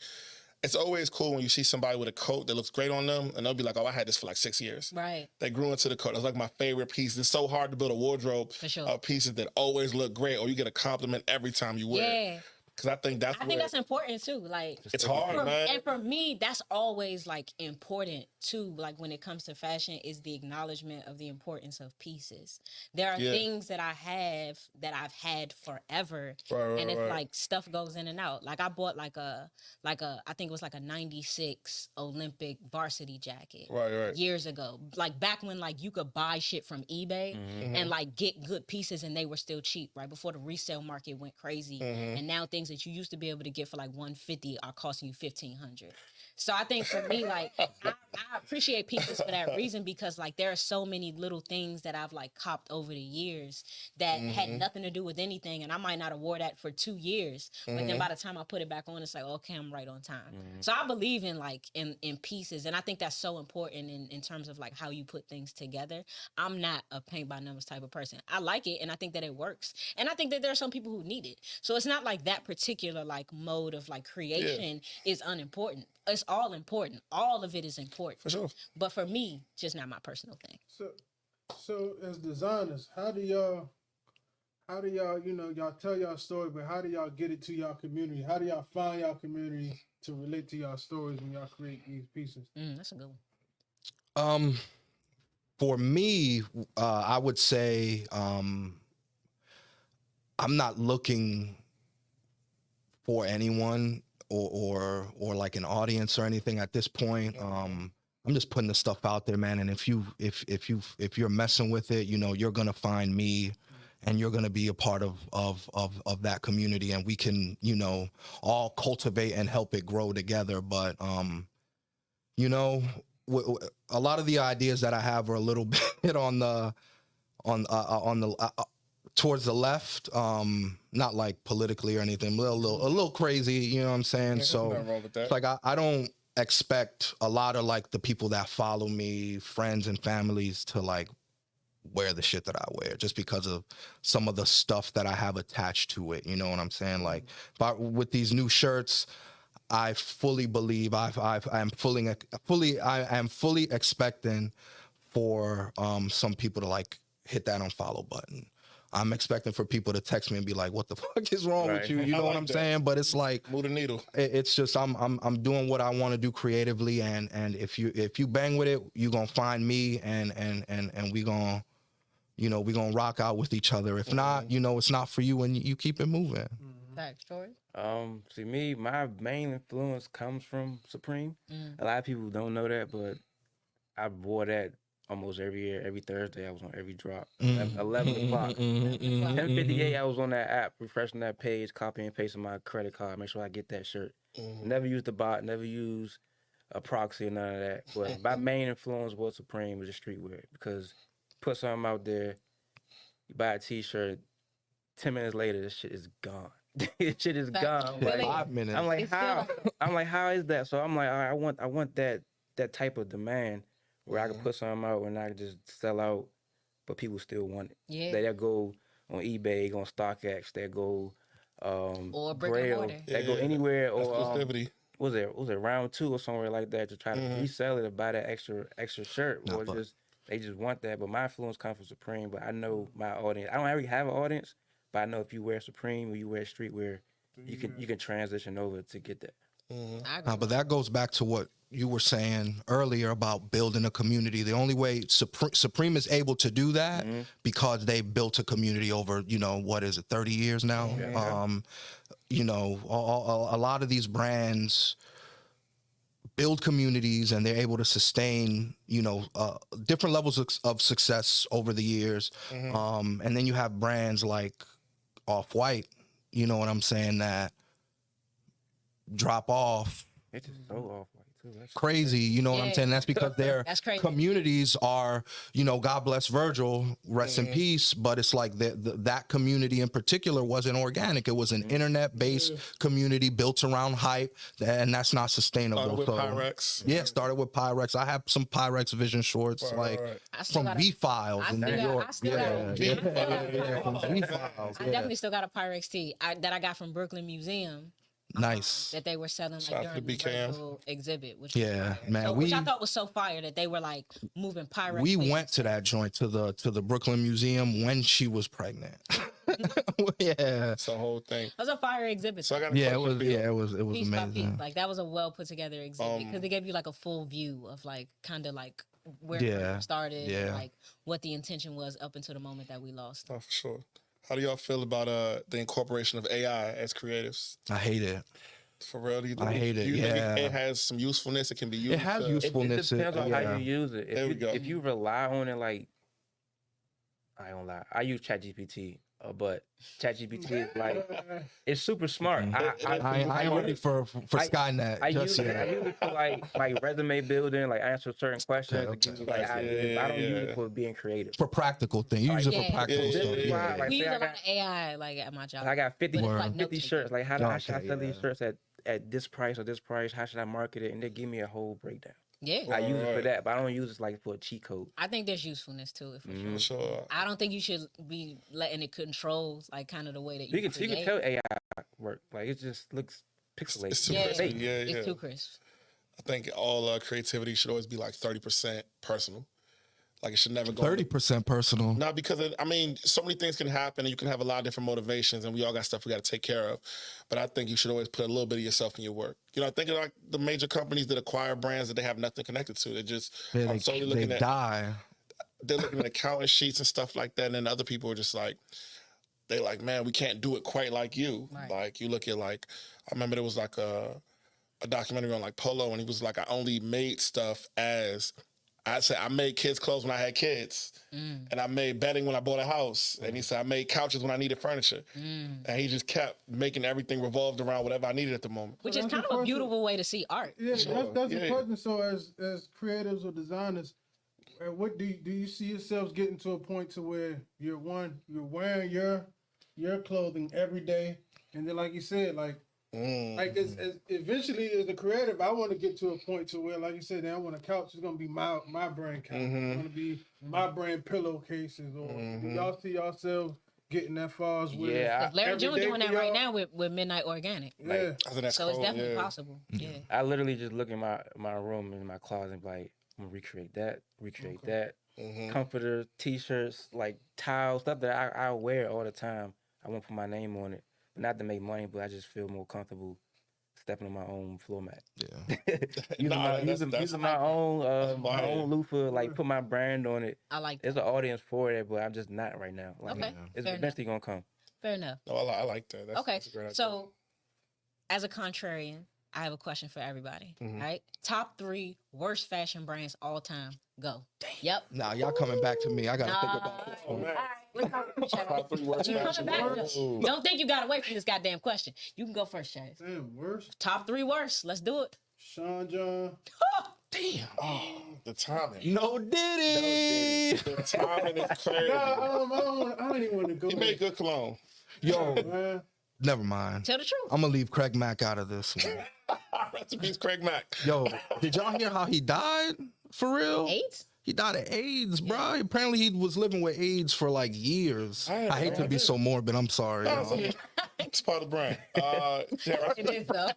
it's always cool when you see somebody with a coat that looks great on them and they'll be like, oh, I had this for like 6 years. Right. They grew into the coat. It's like my favorite piece. It's so hard to build a wardrobe For sure. of pieces that always look great or you get a compliment every time you wear it. Yeah. Because I think that's important too. Like it's hard, man. And for me, that's always like important too. Like when it comes to fashion, is the acknowledgement of the importance of pieces. There are things that I have that I've had forever, and it's like stuff goes in and out. Like I bought like a I think it was like a '96 Olympic varsity jacket years ago. Like back when like you could buy shit from eBay and like get good pieces and they were still cheap. Right before the resale market went crazy, and now things that you used to be able to get for like $150 are costing you $1,500. So I think for me, like I appreciate pieces for that reason because like there are so many little things that I've like copped over the years that had nothing to do with anything, and I might not have wore that for 2 years, but then by the time I put it back on, it's like okay, I'm right on time. So I believe in like in pieces, and I think that's so important in terms of like how you put things together. I'm not a paint by numbers type of person. I like it, and I think that it works, and I think that there are some people who need it. So it's not like that particular like mode of like creation is unimportant. It's all important. All of it is important. For sure. But for me, just not my personal thing. So as designers, how do y'all, you know, y'all tell y'all story, but how do y'all get it to y'all community? How do y'all find y'all community to relate to y'all stories when y'all create these pieces? That's a good one. For me, I would say I'm not looking for anyone or like an audience or anything at this point. I'm just putting the stuff out there, man. And if you're messing with it, you know, you're gonna find me, and you're gonna be a part of that community, and we can, you know, all cultivate and help it grow together. But you know, a lot of the ideas that I have are a little bit on the towards the left, not like politically or anything, a little crazy, you know what I'm saying? So nothing wrong with that. it's like I don't expect a lot of like the people that follow me, friends and families, to like wear the shit that I wear just because of some of the stuff that I have attached to it, you know what I'm saying? Like, but with these new shirts, I fully believe I am fully expecting for some people to like hit that unfollow button. I'm expecting for people to text me and be like, "What the fuck is wrong with Right. you?" You I know what like I'm that. saying? But it's like Move the needle. it's just I'm doing what I want to do creatively, and if you bang with it, you gonna find me, and we gonna we gonna rock out with each other. If not, it's not for you, and you keep it moving. Fact story. See me, my main influence comes from Supreme. A lot of people don't know that, but I wore that almost every year. Every Thursday, I was on every drop. 11 o'clock. 10:58, I was on that app, refreshing that page, copying and pasting my credit card, make sure I get that shirt. Never used the bot, never used a proxy or none of that. But my main influence was Supreme, was the streetwear, because put something out there, you buy a T-shirt, 10 minutes later, this shit is gone. This shit is gone. I'm Really? like, 5 minutes. I'm like, It's still how? like that. I'm like, how is that? So I'm like, all right, I want that type of demand where I can put something out and I can just sell out, but people still want it. Yeah. They'll go on eBay, go on StockX, they go Or brick and Grail, mortar. they go Yeah. anywhere, or Exclusivity. was it round 2 or somewhere like that to try to resell it or buy that extra shirt, or but- just they just want that. But my influence comes from Supreme. But I know my audience. I don't really have an audience, but I know if you wear Supreme or you wear streetwear, you can transition over to get that. I agree. But that goes back to what you were saying earlier about building a community. The only way Supreme is able to do that because they built a community over, what is it, 30 years now? A lot of these brands build communities and they're able to sustain, different levels of success over the years. And then you have brands like Off-White, you know what I'm saying, that drop off It's just so off white too. That's crazy, you know what I'm Yeah. saying? That's because their That's crazy. communities are, God bless Virgil, rest in peace, but it's like that community in particular wasn't organic. It was an internet-based community built around hype, and that's not sustainable. Started with So, Pyrex. yeah, started with Pyrex. I have some Pyrex Vision shorts, Right. I still from got V-Files I in still New got- York. I still got Yeah, from V-Files. I definitely still got a Pyrex tee that I got from Brooklyn Museum. Nice. That they were selling Shout out like to during the BKM. virtual exhibit, which was Yeah, fire. man, So, which I thought was so fire that they were like moving Pyrex. We things. went to that joint, to the Brooklyn Museum when she was pregnant. Yeah. It's the whole thing. It was a fire exhibit. So I got a Yeah, question for you. it was Piece by amazing. piece. Like that was a well put together exhibit because they gave you like a full view of like kind of like where it started, and like what the intention was up until the moment that we lost. Oh, for sure. How do y'all feel about the incorporation of AI as creatives? I hate it. For real? Do you I hate it, do you think yeah. it has some usefulness? It can be used. It has to- usefulness. It depends on how you use it. There we go. If you rely on it, like, I don't lie. I use ChatGPT, but ChatGPT is like, it's super smart. I ain't ready for Skynet. I just use it. I yet. use it for like resume building, like answer certain questions. Okay. To give you, like, ideas. I don't use Yeah. it for being creative. For practical things. You use it Yeah. for practical Yeah, stuff. yeah, Yeah. yeah. Like, We say use I a lot got- of AI like at my job. I got 50, But it's like 50 note-taking. shirts. Like, how should I Okay, sell these yeah. shirts at this price or this price? How should I market it? And they give me a whole breakdown. Yeah, I use it for Right. that, but I don't use it like for a cheat code. I think there's usefulness to it for Mm-hmm. For sure. sure. I don't think you should be letting it control like kind of the way that You can create. tell AI work. Like, it just looks pixelated. It's too Yeah, crispy. fake. Yeah, it's yeah. too crisp. I think all creativity should always be like 30% personal. Like it should never go 30% personal. Not because so many things can happen and you can have a lot of different motivations and we all got stuff we got to take care of. But I think you should always put a little bit of yourself in your work. I think of like the major companies that acquire brands that they have nothing connected to. They just Yeah, I'm solely looking at die. they're looking at accounting sheets and stuff like that. And then other people are just like, they like, man, we can't do it quite like you. Right. Like you look at like, I remember there was like a documentary on like Polo and he was like, I only made stuff as I said, I made kids' clothes when I had kids, and I made bedding when I bought a house. And he said, I made couches when I needed furniture. And he just kept making everything revolved around whatever I needed at the moment. Which So is that's kind the of a question. beautiful way to see art. Yeah, that's Yeah. the question. So as creatives or designers, what do you see yourselves getting to a point to where you're wearing your clothing every day, and then like you said, like as eventually as a creative, I want to get to a point to where, like you said, I want a couch is gonna be my brand couch. It's gonna be my brand pillowcases. Or do y'all see yourselves getting that far as with Yeah, Because Larry every June day doing for that right y'all? now with Midnight Organic. Yeah. I think that's So it's cold, definitely yeah. possible. Yeah. I literally just look in my room and my closet and be like, I'm gonna recreate that, that. Mhm. Comforters, t-shirts, like towels, stuff that I wear all the time. I won't put my name on it, but not to make money, but I just feel more comfortable stepping on my own floor mat. Yeah. using my own my fire. own loofah, like put my brand on it. I like There's that. an audience for it, but I'm just not right now. Like, Okay. it's Fair enough. eventually gonna come. Fair enough. No, I like that. That's, Okay. that's a great idea. So, as a contrarian, I have a question for everybody. Mhm. Right? Top 3 worst fashion brands all time. Go. Yep. Nah, y'all coming back to me. I gotta think about it. Oh, man. Top 3 worst fashion brands. Don't think you got away from this goddamn question. You can go first, Chase. Damn, worst. Top 3 worst. Let's do it. Sean John. Damn. Oh, the timing. No Diddy. The timing is crazy. I don't even want to go He there. made good cologne. Yo, Man. never mind. Tell the truth. I'm gonna leave Craig Mack out of this one. Rest in peace, Craig Mack. Yo, did y'all hear how he died? For real? 8? He died of AIDS, bro. Apparently, he was living with AIDS for like years. I I hate to be so morbid. I'm sorry. No, y'all. it's part of the brand. Yeah, rest It is though.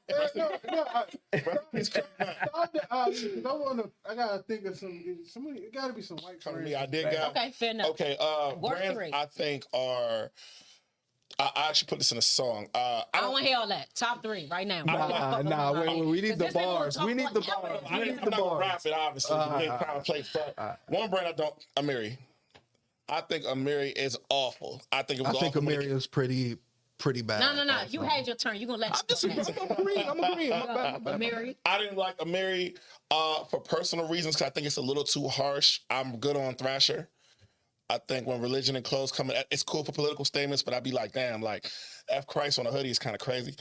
in peace, Craig Mack. I gotta think of somebody. It gotta be some white Come to friends. me, I did got. Okay, fair enough. Okay, Worst brands 3. I think are. I actually put this in a song. I don't want to hear all that. Top 3 right now. Nah, wait, we need the This nigga bars. talk We need the forever. bars. I'm We need not the gonna rap bars. it, obviously. They kind of play first. One brand I don't. Amiri. I think Amiri is awful. I think it was I think awful. when it- Amiri is pretty bad. No. You had your turn. You're going to let I'm agreeing. My bad. Mary. I didn't like Amiri for personal reasons because I think it's a little too harsh. I'm good on Thrasher. I think when religion and clothes come in, it's cool for political statements, but I'd be like, damn, like F Christ on a hoodie is kind of crazy.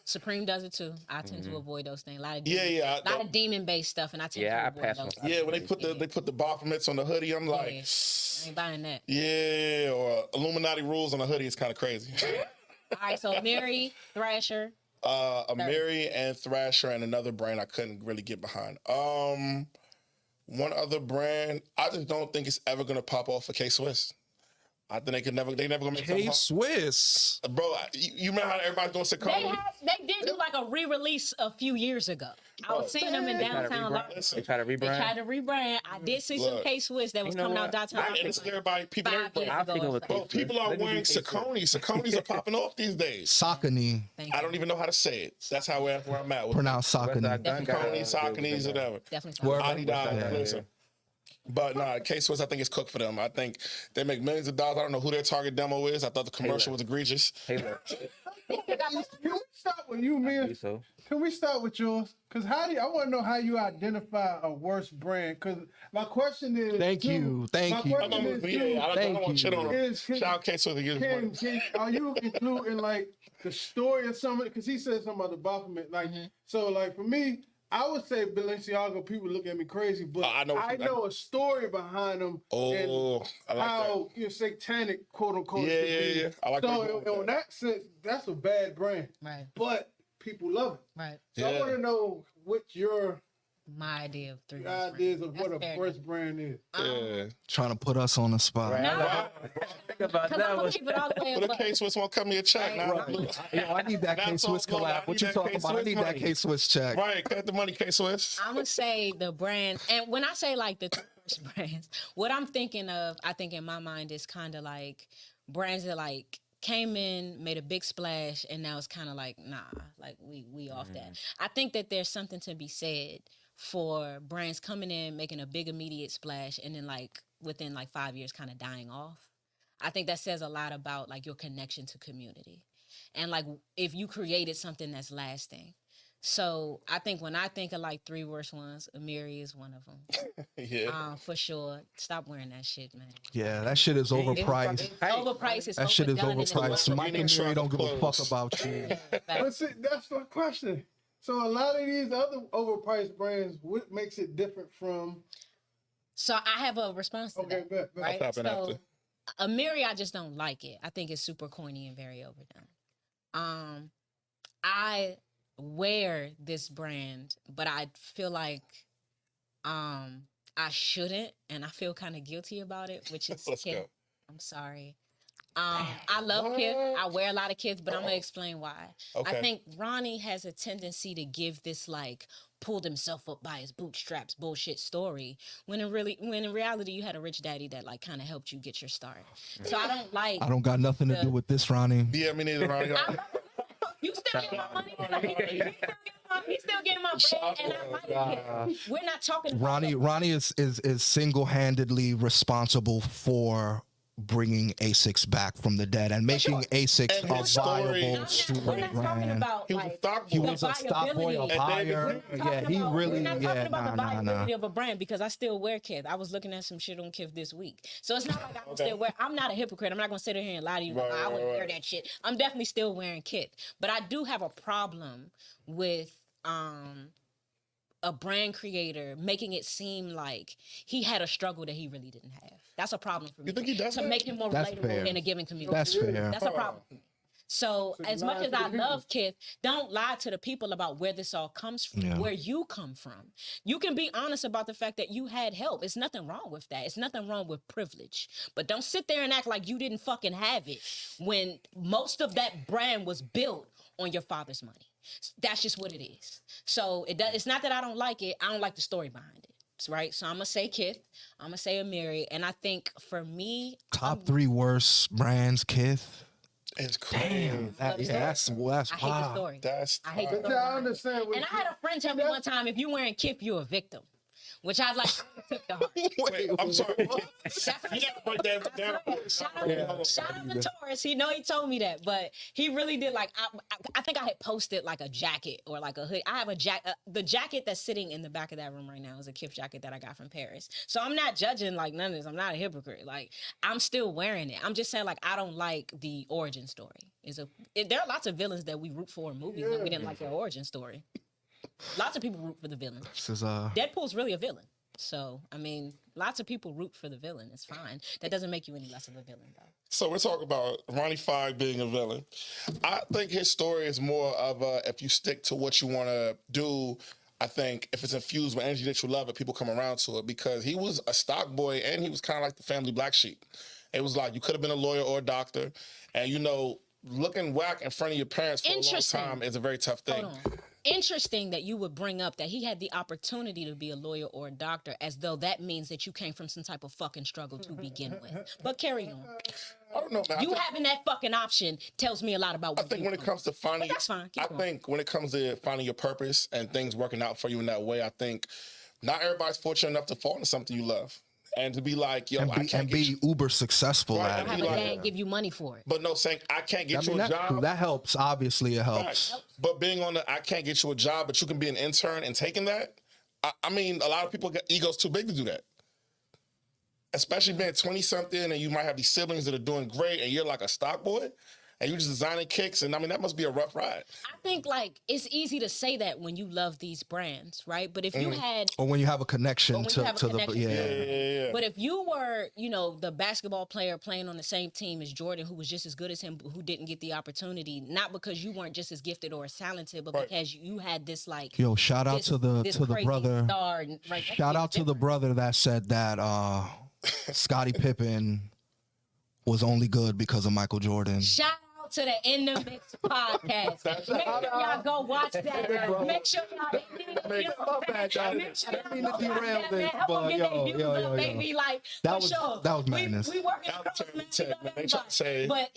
Supreme does it too. I tend to avoid those things. A lot of Yeah. a lot of demon-based stuff, and I tend Yeah, to I avoid pass those. on. Yeah, when they put the Baphomets on the hoodie, I'm like, Yeah. I ain't buying that. yeah, or Illuminati rules on the hoodie is kind of crazy. All right, so Mary, Thrasher. Amiri and Thrasher and another brand I couldn't really get behind. One other brand, I just don't think it's ever gonna pop off for K-Swiss. I think they never gonna make something. K-Swiss. Bro, you remember how everybody's doing Saucony? They did do like a re-release a few years ago. I was seeing them in downtown. They try to They rebrand. tried to rebrand. I did see some Look, K-Swiss that was you know coming out what? downtown. And it's everybody, people, 5 everybody. years I'll ago take or over something. Bro, people are Let me wearing do K-Swiss. Sauconys. Sauconys are popping off these days. Saucony. Thank I you. don't even know how to say it. That's how where I'm at. With Pronounced Saucony. Saucony, Sauconys, whatever. Definitely. Wherever- Saucony. Adidas, Yeah. listen. But nah, K-Swiss, I think it's cooked for them. I think they make millions of dollars. I don't know who their target demo is. I thought the commercial was egregious. Hey, look, Can we start with you, I man? believe so. Can we start with yours? Because I want to know how you identify a worst brand. Because my question is. Thank you. My you. I question don't, is, I don't Thank want shit on them. Is- Shout out K-Swiss. are you including like the story of somebody? Because he said something about the Baphomet. Like, so like for me, I would say Balenciaga. People look at me crazy, but I know what I you- know a story behind them. And Oh, I like how satanic, quote unquote. Yeah, it could be. yeah. I like where you're So going with in that sense, that's a bad brand, Right, but people love it. right. So I Yeah. want to know what your My idea of 3 ideas of what a That's fair worst brand is. Yeah. Trying to put us on the spot. Right, No. I think about Because that I'm one. gonna keep it all the way But the up. K-Swiss won't cut me a check now. Right. Yo, I need that That's K-Swiss all, I collab. What need you that talking about? I K-Swiss need that money. K-Swiss check. Right, cut the money, K-Swiss. I'm gonna say the brand, and when I say like the 2 worst brands, what I'm thinking of, I think in my mind is kind of like brands that like came in, made a big splash, and now it's kind of like nah, like we off that. I think that there's something to be said for brands coming in, making a big immediate splash, and then like within like 5 years, kind of dying off. I think that says a lot about like your connection to community, and like if you created something that's lasting. So I think when I think of like 3 worst ones, Amiri is one of them. Yeah. For sure. Stop wearing that shit, man. Yeah, that shit is overpriced. It's overpriced. It's That shit is overdone, and it's overpriced. Mike and Mary don't give a fuck Clothes. about you. Facts. But see, that's my question. So a lot of these other overpriced brands, what makes it different from? So I have a response to Okay, that. bet. Right? I'll tap in So Amiri, I just don't like it. I think it's super corny and very overdone. I wear this brand, but I feel like I shouldn't, and I feel kind of guilty about it, which is Let's go. I'm sorry. I love Kith. I wear a lot of Kith, but I'm gonna explain why. Okay. I think Ronnie has a tendency to give this like pulled himself up by his bootstraps bullshit story when in reality you had a rich daddy that like kind of helped you get your start. So I don't like. I don't got nothing to do with this, Ronnie. Yeah, me neither, Ronnie. You still getting my money. He's still getting my bread, and I like it. We're not talking about Ronnie is single-handedly responsible for bringing A6 back from the dead and making A6 And a his story- viable we're not street talking brand. about He was a like stock He boy. was a stock boy, a viability. buyer. Yeah, he really, We're not talking about the nah. viability of a brand because I still wear Kith. I was looking at some shit on Kith this week, so it's not like I don't still wear. I'm not a hypocrite. I'm not gonna sit here and lie to you. Right, I wouldn't right, wear that shit. I'm definitely still wearing Kith, but I do have a problem with a brand creator making it seem like he had a struggle that he really didn't have. That's a problem for me. You think he does to that? make him more That's relatable fair. in a given community? That's fair. That's a problem. So as much as I love Kith, don't lie to the people about where this all comes from, Yeah. where you come from. You can be honest about the fact that you had help. It's nothing wrong with that. It's nothing wrong with privilege. But don't sit there and act like you didn't fucking have it when most of that brand was built on your father's money. That's just what it is. So it's not that I don't like it. I don't like the story behind it. Right? So I'm going to say Kith. I'm going to say Amiri. And I think for me... Top 3 worst brands, Kith. It's crazy. Damn, that's I hate the wow. story. That's I hate the tough. story. Yeah, I understand. And I had a friend tell me one time, if you wearing Kith, you're a victim. Which I like took to heart. Wait, I'm sorry. What? That's You gotta break that down. Shout out to Taurus. He told me that, but he really did. Like I think I had posted like a jacket or like a hood. I have a jacket. The jacket that's sitting in the back of that room right now is a Kith jacket that I got from Paris. So I'm not judging like none of this. I'm not a hypocrite. Like I'm still wearing it. I'm just saying like I don't like the origin story. There are lots of villains that we root for in movies that we didn't like their origin story. Lots of people root for the villain. This is Deadpool's really a villain. So, I mean, lots of people root for the villain. It's fine. That doesn't make you any less of a villain, though. So we're talking about Ronnie Five being a villain. I think his story is more of if you stick to what you want to do, I think if it's infused with energy that you love it, people come around to it because he was a stock boy and he was kind of like the family black sheep. It was like you could have been a lawyer or a doctor. And, you know, looking whack in front of your parents for a long time is a very tough thing. Hold on. Interesting that you would bring up that he had the opportunity to be a lawyer or a doctor as though that means that you came from some type of fucking struggle to begin with. But carry on. I don't know, man. You having that fucking option tells me a lot about what I think you when it comes to finding, that's fine. Keep I going. think when it comes to finding your purpose and things working out for you in that way, I think not everybody's fortunate enough to fall into something you love and to be like, yo, I can't get you. uber successful Right, at have it. a dad give you money for it. But no, saying I can't get I mean, you a job. that helps. Obviously, it helps. Right. But being on the I can't get you a job, but you can be an intern and taking that. I mean, a lot of people get egos too big to do that. Especially being 20-something and you might have these siblings that are doing great and you're like a stock boy and you're just designing kicks. And I mean, that must be a rough ride. I think like it's easy to say that when you love these brands, right? But if you had Or when you have a connection Or when to you have a the connection. Yeah. But if you were, you know, the basketball player playing on the same team as Jordan, who was just as good as him, but who didn't get the opportunity, not because you weren't just as gifted or as talented, but Right. because you had this like Yo, shout out this- to the this to the crazy brother. star, right? Shout out to the brother that said that Scottie Pippen was only good because of Michael Jordan. Shout out to the In the Mix podcast. Make sure y'all go watch that. Make sure y'all make sure y'all derail this, help but them get their views up, yo. baby. Like That for was- sure. that was madness. We working That was across, man. terrible We take, love man. They try to everybody. say- But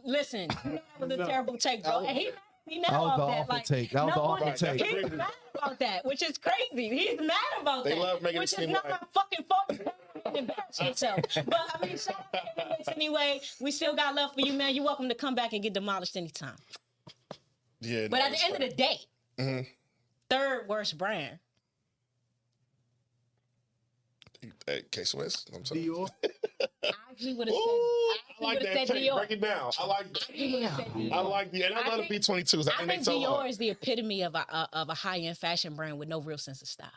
listen, you know that was a terrible take, bro. And he mad That was about the that. awful Like, take. That was the no awful one- take. He's mad about that, which is crazy. He's mad about They that. love making it which is seem not like- my fucking fault. Embarrass yourself. But I mean, shout out to Mix anyway. We still got love for you, man. You're welcome to come back and get demolished anytime. Yeah. But at the end of the day, third worst brand. Hey, K-Swiss. I'm sorry. Dior. I actually would have Ooh, said. I like would've that said take. Dior. Break it down. I like Dior. I like the, and I let it be 22s. I think Dior is the epitome of a high-end fashion brand with no real sense of style.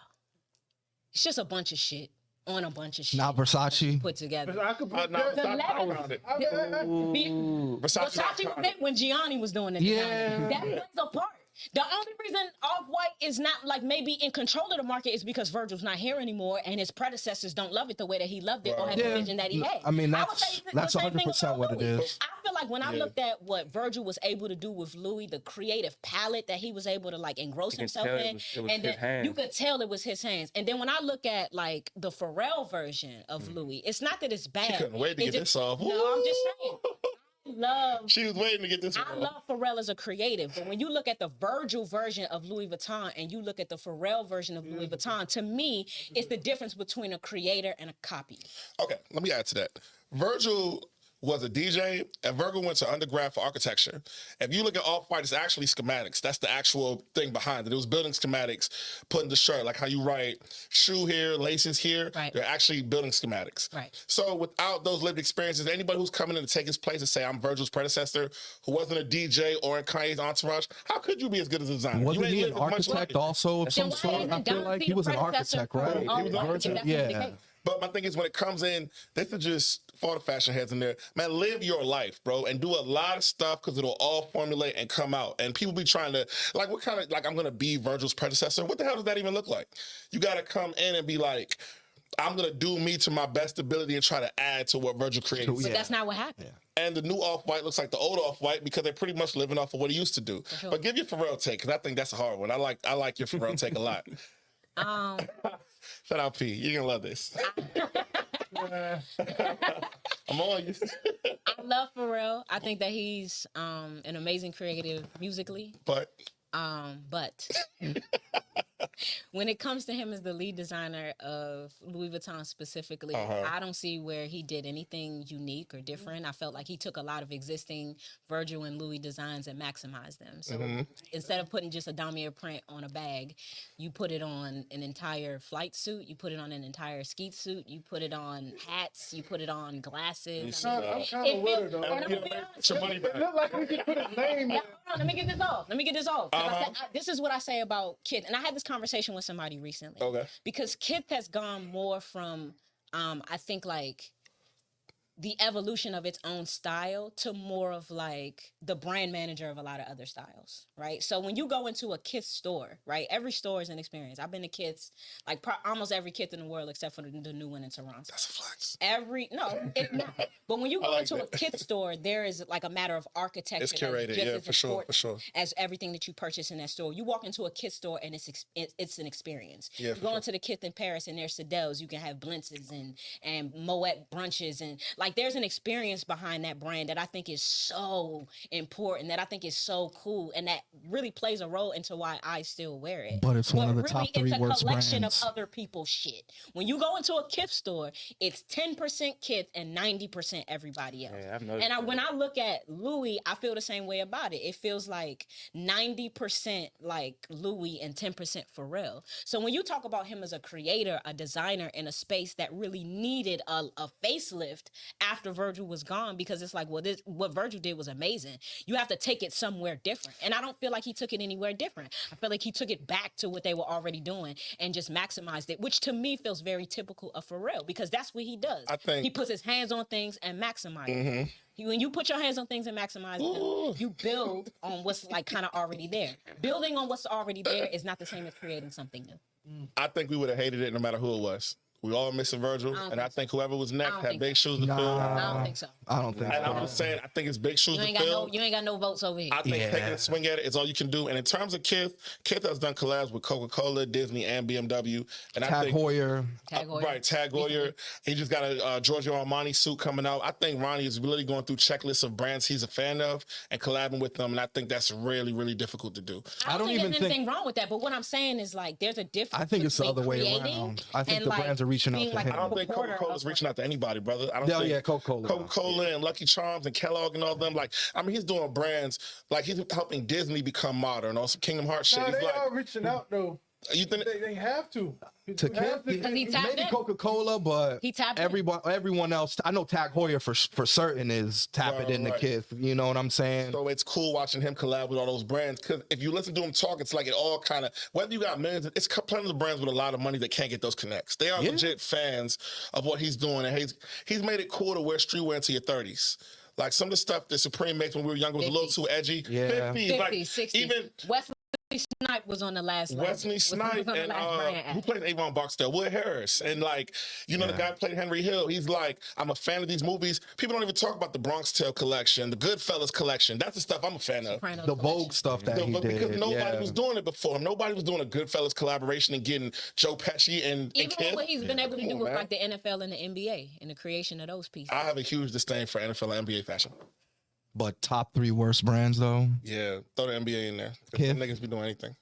It's just a bunch of shit on a bunch of shit Not Versace. put together. I could put No, that. stop level- around it. Versace was it when Gianni was doing it. Yeah. That plays a part. The only reason Off-White is not like maybe in control of the market is because Virgil's not here anymore, and his predecessors don't love it the way that he loved it or had the vision that he had. I mean, would say that's the same thing 100% about what it Louis. is. I feel like when I looked at what Virgil was able to do with Louis, the creative palette that he was able to like engross himself in, it was and his then hands. you could tell it was his hands. And then when I look at like the Pharrell version of Louis, it's not that it's bad. She couldn't wait to It's get just- this off. No, I'm just saying. She was waiting to get this I off. love Pharrell as a creative, but when you look at the Virgil version of Louis Vuitton and you look at the Pharrell version of Louis Vuitton, to me, it's the difference between a creator and a copy. Okay, let me add to that. Virgil was a DJ, and Virgil went to undergrad for architecture. If you look at Off-White, it's actually schematics. That's the actual thing behind it. It was building schematics, putting the shirt, like how you write shoe here, laces here. Right. They're actually building schematics. Right. So without those lived experiences, anybody who's coming in to take his place and say, I'm Virgil's predecessor, who wasn't a DJ or in Kanye's entourage, how could you be as good as a designer? Wasn't You ain't he an lived as much architect life. also of some Then why sort? isn't I feel Don like C he the was an predecessor architect, for right? all He was an architects? architect. That's the Yeah. case. But my thing is, when it comes in, this is just for the fashion heads in there. Man, live your life, bro, and do a lot of stuff because it'll all formulate and come out. And people be trying to, like, what kind of, like, I'm going to be Virgil's predecessor. What the hell does that even look like? You got to come in and be like, I'm going to do me to my best ability and try to add to what Virgil created. But that's not what happened. And the new Off-White looks like the old Off-White because they're pretty much living off of what he used to do. Sure. But give your Pharrell take, because I think that's a hard one. I like your Pharrell take a lot. Shout out P. You're going to love this. I'm on you. I love Pharrell. I think that he's an amazing creative musically. But But when it comes to him as the lead designer of Louis Vuitton specifically, I don't see where he did anything unique or different. I felt like he took a lot of existing Virgil and Louis designs and maximized them. So instead of putting just a damier print on a bag, you put it on an entire flight suit, you put it on an entire skeet suit, you put it on hats, you put it on glasses. I'm kind of worried though. And I'm gonna be honest, Your money It back. looked like we could put his name now, in. hold on, let me get this off. Let me get this off. 'Cause this is what I say about KITH. And I had this conversation with somebody recently. Okay. Because KITH has gone more from, I think, like, the evolution of its own style to more of like the brand manager of a lot of other styles, right? So when you go into a KITH store, right, every store is an experience. I've been to KITHs, like almost every KITH in the world except for the new one in Toronto. That's a flex. No, it's not. But when you go like into a that. KITH store, there is like a matter of architecture. It's that's curated, just yeah, as for sure, important for sur. as everything that you purchase in that store. You walk into a KITH store and it's an experience. Yeah, you for go sure. into the KITH in Paris and there's Sedels. You can have blintzes and Moet brunches and like there's an experience behind that brand that I think is so important, that I think is so cool, and that really plays a role into why I still wear it. But it's one of the top three it's a worst collection brands. of other people's shit. When you go into a KITH store, it's 10% KITH and 90% everybody else. Yeah, I've noticed that. When I look at Louis, I feel the same way about it. It feels like 90% like Louis and 10% Pharrell. So when you talk about him as a creator, a designer in a space that really needed a facelift after Virgil was gone, because it's like, well, what Virgil did was amazing. You have to take it somewhere different. And I don't feel like he took it anywhere different. I feel like he took it back to what they were already doing and just maximized it, which to me feels very typical of Pharrell, because that's what he does. I think- he puts his hands on things and maximizes. When you put your hands on things and maximize them, you build on what's like kind of already there. Building on what's already there is not the same as creating something new. I think we would have hated it no matter who it was. We all missing Virgil, and I think whoever was next don't had think big shoes to fill. I don't think so. I don't think And so. I'm just saying, I think it's big shoes You to ain't got fill. no. You ain't got no votes over here. I think Yeah. taking a swing at it is all you can do. And in terms of KITH has done collabs with Coca-Cola, Disney, and BMW. And I Tag think Heuer. Tag Heuer. Right, Tag Heuer. He just got a Giorgio Armani suit coming out. I think Ronnie is really going through checklists of brands he's a fan of and collabing with them. And I think that's really, really difficult to do. I don't think even there's anything wrong with that, but what I'm saying is like there's a difference. I think it's the between other way creating around. I think and, the like, brands are reaching out being to like him. I don't think supporter Coca-Cola's of- reaching out to anybody, brother. I don't Oh, think yeah, Coca-Cola. Coca-Cola and Lucky Charms and Kellogg and all them. Like, I mean, he's doing brands like he's helping Disney become modern on some Kingdom Hearts shit. Nah, He's they like, are reaching out though. you think They have to. To You have KITH, he tapped maybe in. Coca-Cola, but He tapped in. everyone else. I know Tag Heuer for certain is tapping into Right. KITH. You know what I'm saying? So it's cool watching him collab with all those brands, because if you listen to him talk, it's like it all kind of, whether you got millions, it's plenty of brands with a lot of money that can't get those connects. They are Yeah. legit fans of what he's doing, and he's made it cool to wear streetwear into your 30s. Like some of the stuff that Supreme makes when we were younger was a little too edgy. Yeah. 50s, 50, like 60. even Wesley Snipe was on the last Wesley was Snipes on the and last Brian who act. played Avon Barksdale? Wood Harris. And like, you know, the guy played Henry Hill. He's like, I'm a fan of these movies. People don't even talk about the Bronx Tale collection, the Goodfellas collection. That's the stuff I'm a fan of. Sopranos The collection. Vogue stuff that he But did. because nobody was doing it before him. Nobody was doing a Goodfellas collaboration and getting Joe Pesci and Even Kith. what he's been able to do Come on, with man. like the NFL and the NBA and the creation of those pieces. I have a huge disdain for NFL and NBA fashion. But top 3 worst brands though. Yeah, throw the NBA in there. Kith? Niggas be doing anything.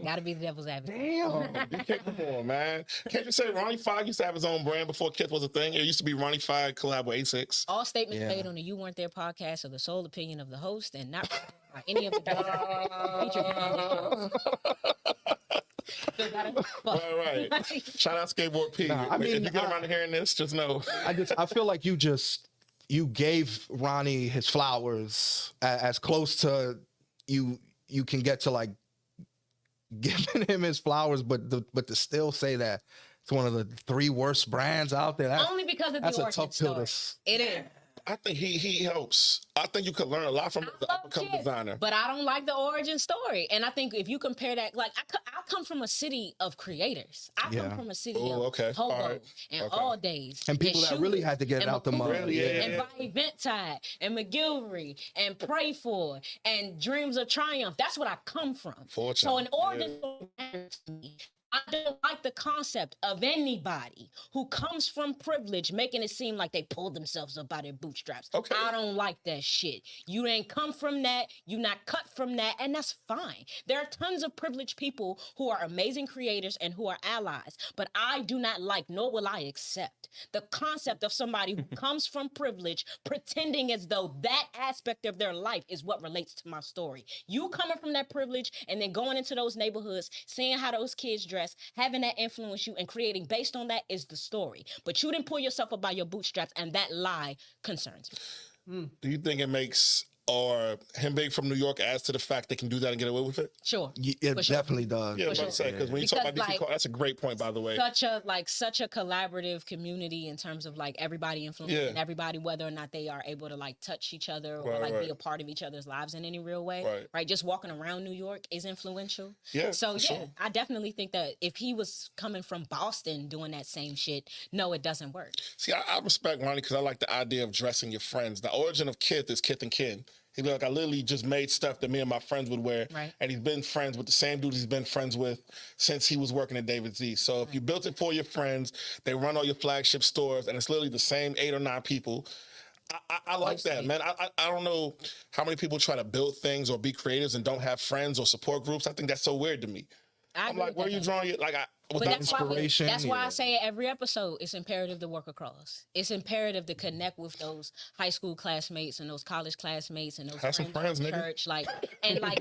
Gotta be the devil's advocate. Come on, man. Can't you say Ronnie Five used to have his own brand before Kith was a thing? It used to be Ronnie Five collab with A6. All statements Yeah. made on the You Weren't There podcast are the sole opinion of the host and not by any of the guests featured on this show. Right. Shout out Skateboard P. Nah, I if mean, you get around to hearing this, just know. I feel like you gave Ronnie his flowers as close to you can get to like giving him his flowers, but to still say that it's one of the 3 worst brands out there. Only because of that's the a origin tough pill story. to. It is. I think he helps. I think you could learn a lot from the love upcoming Kith, designer. But I don't like the origin story. And I think if you compare that, like I come from a city of creators. I Yeah. come from a city Ooh, of okay. Hobo All right. and Okay. All Days. And people that really shooters had to get it and out the mud. McCool Yeah, and by Eventide and McGilvery and Pray For and Dreams of Triumph. That's what I come from. Fortunate. So an origin story matters to me. I don't like the concept of anybody who comes from privilege making it seem like they pulled themselves up by their bootstraps. Okay. I don't like that shit. You ain't come from that. You not cut from that. And that's fine. There are tons of privileged people who are amazing creators and who are allies. But I do not like, nor will I accept, the concept of somebody who comes from privilege pretending as though that aspect of their life is what relates to my story. You coming from that privilege and then going into those neighborhoods, seeing how those kids dress, having that influence you and creating based on that is the story. But you didn't pull yourself up by your bootstraps, and that lie concerns me. Do you think it makes or him being from New York adds to the fact they can do that and get away with it? Sure. It For sure. definitely does. Yeah, I was about to say, because when you talk about Because, DC, like, that's a great point, by the way. Such a collaborative community in terms of like everybody influencing everybody, whether or not they are able to like touch each other or Right, be a part of each other's lives in any real way. Right. Just walking around New York is influential. Yeah, So for yeah, sure. I definitely think that if he was coming from Boston doing that same shit, no, it doesn't work. See, I respect Ronnie because I like the idea of dressing your friends. The origin of Kith is Kith and Kin. He'd be like, I literally just made stuff that me and my friends would wear. Right. And he's been friends with the same dudes he's been friends with since he was working at David Z. So if you built it for your friends, they run all your flagship stores, and it's literally the same 8 or 9 people. I like that, man. I don't know how many people try to build things or be creatives and don't have friends or support groups. I think that's so weird to me. I'm like, where are you drawing your, like, But without that's why, inspiration, that's why I yeah. say every episode it's imperative to work across. It's imperative to connect with those high school classmates and those college classmates and those Have some friends, in nigga. church, and let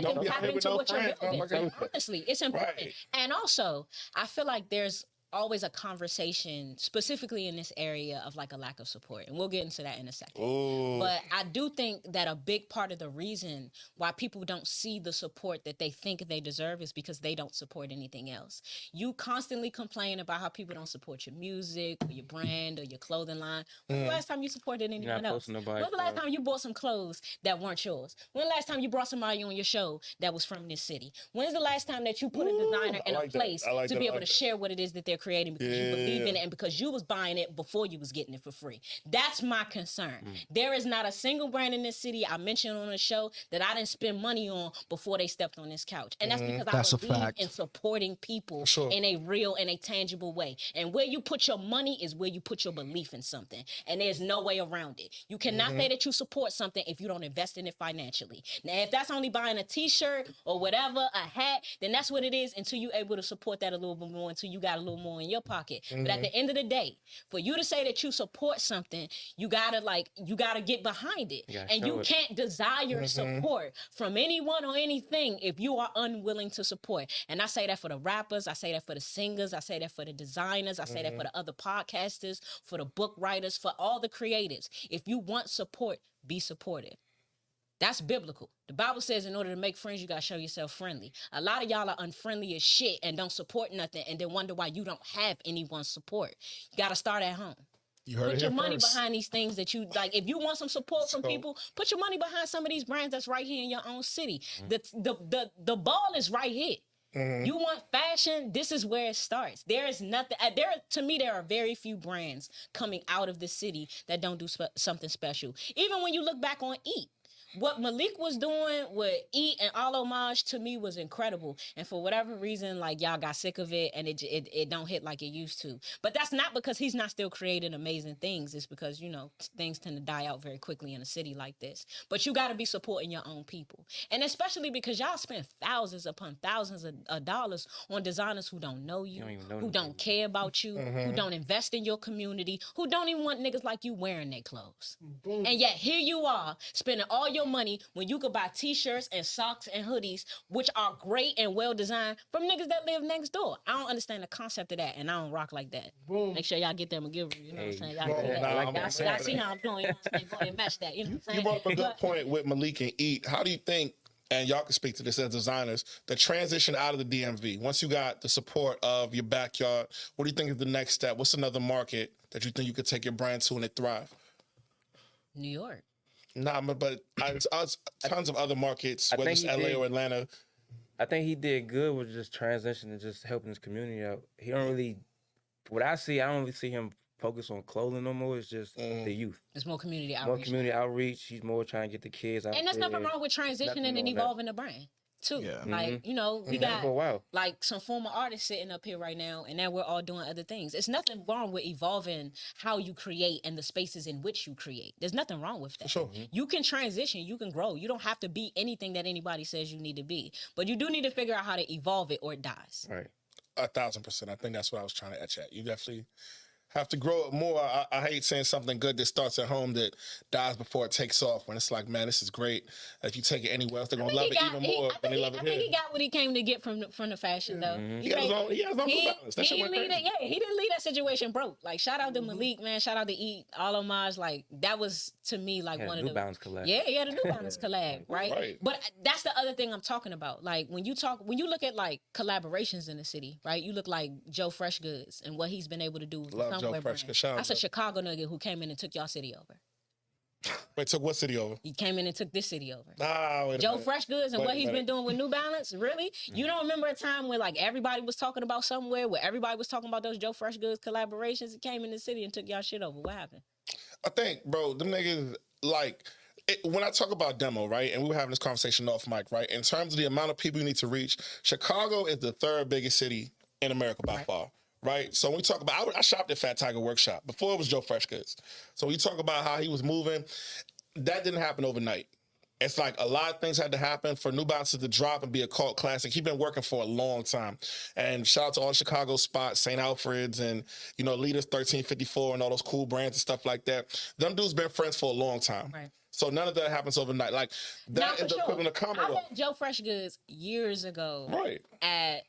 Don't them be tap out here with into no what you're friends, building. motherfucker. Honestly, it's important. Right. And also, I feel like there's always a conversation, specifically in this area, of like a lack of support, and we'll get into that in a second. Ooh. But I do think that a big part of the reason why people don't see the support that they think they deserve is because they don't support anything else. You constantly complain about how people don't support your music or your brand or your clothing line. When's the last time you supported anyone else? posting nobody When's the last stuff. time you bought some clothes that weren't yours? When's the last time you brought somebody on your show that was from this city? When's the last time that you put a designer in I a like that. place I like to that. be I able like to that. share what it is that they're creating because you believe in Yeah. it and because you was buying it before you was getting it for free? That's my concern. Mm. There is not a single brand in this city I mentioned on the show that I didn't spend money on before they stepped on this couch. And that's because That's I a believe fact. in supporting people Sure. in a real and a tangible way. And where you put your money is where you put your belief in something. And there's no way around it. You cannot say that you support something if you don't invest in it financially. Now, if that's only buying a t-shirt or whatever, a hat, then that's what it is until you're able to support that a little bit more, until you got a little more in your pocket. But at the end of the day, for you to say that you support something, you gotta get behind it. gotta And show you it. can't desire support from anyone or anything if you are unwilling to support. And I say that for the rappers, I say that for the singers, I say that for the designers, I say that for the other podcasters, for the book writers, for all the creatives. If you want support, be supportive. That's biblical. The Bible says in order to make friends, you got to show yourself friendly. A lot of y'all are unfriendly as shit and don't support nothing and then wonder why you don't have anyone's support. You got to start at home. You heard Put it your here money first. behind these things that you like. If you want some support from So- people, put your money behind some of these brands that's right here in your own city. Mm-hmm. The ball is right here. You want fashion? This is where it starts. There is nothing. To me, there are very few brands coming out of the city that don't do something special. Even when you look back on Eat. What Malik was doing with Eat and All Homage to me was incredible. And for whatever reason, like y'all got sick of it and it don't hit like it used to. But that's not because he's not still creating amazing things. It's because, things tend to die out very quickly in a city like this. But you got to be supporting your own people. And especially because y'all spend thousands upon thousands of dollars on designers who don't know you, don't even know who them don't care about you, who don't invest in your community, who don't even want niggas like you wearing their clothes. Boom. And yet here you are spending all your money when you could buy t-shirts and socks and hoodies, which are great and well designed from niggas that live next door. I don't understand the concept of that, and I don't rock like that. Boom. Make sure y'all get them and give, you know what I'm saying? Y'all, Boom. do that. Nah, like I'm that. Y'all see how I'm doing, you know what I'm saying? Go ahead and match that, you know what I'm saying? You brought up a good But- point with Malik and Eat. How do you think, and y'all can speak to this as designers, the transition out of the DMV? Once you got the support of your backyard, what do you think is the next step? What's another market that you think you could take your brand to and it thrive? New York. Nah, but tons of other markets, I whether think it's he LA did. or Atlanta. I think he did good with just transition and just helping his community out. He don't really, what I see, I don't really see him focus on clothing no more. It's just the youth. It's more community More outreach. community outreach. He's more trying to get the kids out And there's there. nothing wrong with transitioning Nothing and wrong with that. evolving the brand. Too. Yeah. Like, we Been got for a while. like some former artists sitting up here right now, and now we're all doing other things. It's nothing wrong with evolving how you create and the spaces in which you create. There's nothing wrong with that. Sure. You can transition, you can grow. You don't have to be anything that anybody says you need to be. But you do need to figure out how to evolve it or it dies. Right. 1,000%. I think that's what I was trying to etch at. You definitely have to grow it more. I hate saying something good that starts at home that dies before it takes off. When it's like, man, this is great. If you take it anywhere else, they're gonna love it even more when they love it I think he here. got what he came to get from the fashion though. He has his own New Balance. That shit He went didn't leave crazy. he didn't leave that situation broke. Like shout out to Malik, man. Shout out to Eat, All Homage. Like that was to me like Yeah, one of New the Balance collab. Yeah, he had a New Balance collab, right? Right. But that's the other thing I'm talking about. Like when you look at like collaborations in the city, right? You look like Joe Fresh Goods and what he's been able to do with the Love Joe Somewhere Fresh brand. Goods. Shout out That's a Joe. Chicago nigga who came in and took y'all city over. Wait, took what city over? He came in and took this city over. Ah, wait a Joe minute. Fresh Goods and Wait what a he's been minute. doing with New Balance, really? You don't remember a time where like everybody was talking about somewhere where everybody was talking about those Joe Fresh Goods collaborations? He came in the city and took y'all shit over. What happened? I think, bro, them niggas, like, when I talk about demo, right, and we were having this conversation off mic, right, in terms of the amount of people you need to reach, Chicago is the third biggest city in America by far, right? So when we talk about, I shopped at Fat Tiger Workshop before it was Joe Fresh Goods. So when you talk about how he was moving, that didn't happen overnight. It's like a lot of things had to happen for New Balance to drop and be a cult classic. He's been working for a long time. And shout out to all the Chicago spots, St. Alfred's and, Leaders 1354 and all those cool brands and stuff like that. Them dudes been friends for a long time. Right. So none of that happens overnight. Like, Now, that for is the sure. equivalent of I Commonwealth. met Joe Fresh Goods years ago Right. at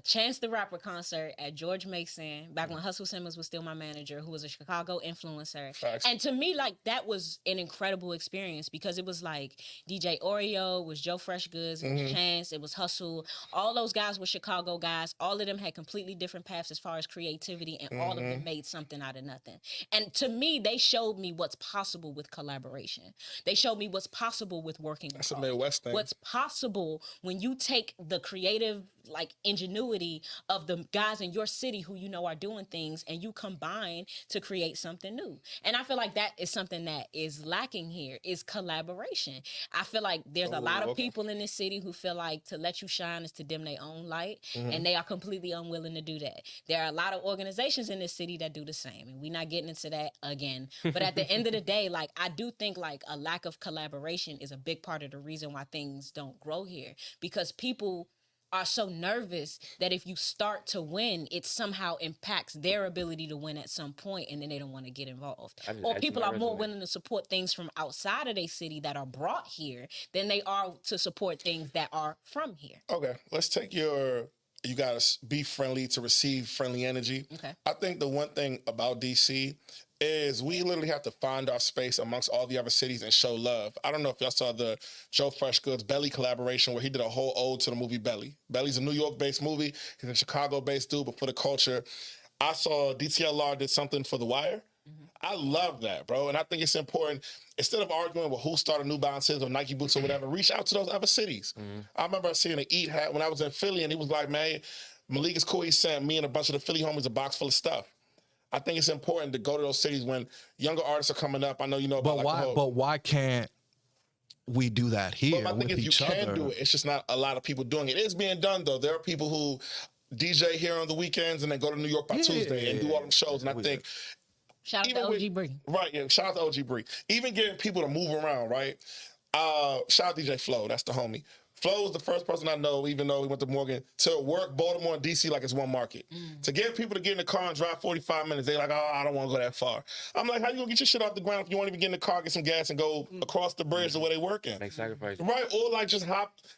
Chance the Rapper concert at George Mason, back when Hustle Simmons was still my manager, who was a Chicago influencer. Facts. And to me, like, that was an incredible experience because it was like DJ Oreo, was Joe Fresh Goods, it was Chance, it was Hustle. All those guys were Chicago guys. All of them had completely different paths as far as creativity, and all of them made something out of nothing. And to me, they showed me what's possible with collaboration. They showed me what's possible with working That's a with Midwest thing. what's possible when you take the creative like ingenuity of the guys in your city who are doing things and you combine to create something new. And I feel like that is something that is lacking here is collaboration. I feel like there's a lot of okay. people in this city who feel like to let you shine is to dim their own light, and they are completely unwilling to do that. There are a lot of organizations in this city that do the same, and we're not getting into that again. But at the end of the day, like I do think like a lack of collaboration is a big part of the reason why things don't grow here, because people are so nervous that if you start to win, it somehow impacts their ability to win at some point, and then they don't want to get involved. I just Or added to people my are more resume. willing to support things from outside of their city that are brought here than they are to support things that are from here. Okay, let's take you gotta be friendly to receive friendly energy. Okay. I think the one thing about DC is we literally have to find our space amongst all the other cities and show love. I don't know if y'all saw the Joe Fresh Goods Belly collaboration where he did a whole ode to the movie Belly. Belly's a New York-based movie. He's a Chicago-based dude, but for the culture. I saw DTLR did something for The Wire. I love that, bro. And I think it's important, instead of arguing with who started New Balances or Nike boots or whatever, reach out to those other cities. I remember seeing an Eat hat when I was in Philly, and he was like, man, Malik is cool. He sent me and a bunch of the Philly homies a box full of stuff. I think it's important to go to those cities when younger artists are coming up. I know you know about But why can't we do that here I think with if you each can other? do it, it's just not a lot of people doing it. It is being done, though. There are people who DJ here on the weekends and then go to New York by Tuesday and do all them shows. And I think Shout out even to with- OG Bree. Right, yeah. Shout out to OG Bree. Even getting people to move around, right? Shout out DJ Flo, that's the homie. Flo was the first person I know, even though he went to Morgan, to work Baltimore and DC like it's one market. To get people to get in the car and drive 45 minutes, they're like, oh, I don't want to go that far. I'm like, how you gonna get your shit off the ground if you won't even get in the car, get some gas, and go across the bridge to where they working? Make sacrifices. Right, or like just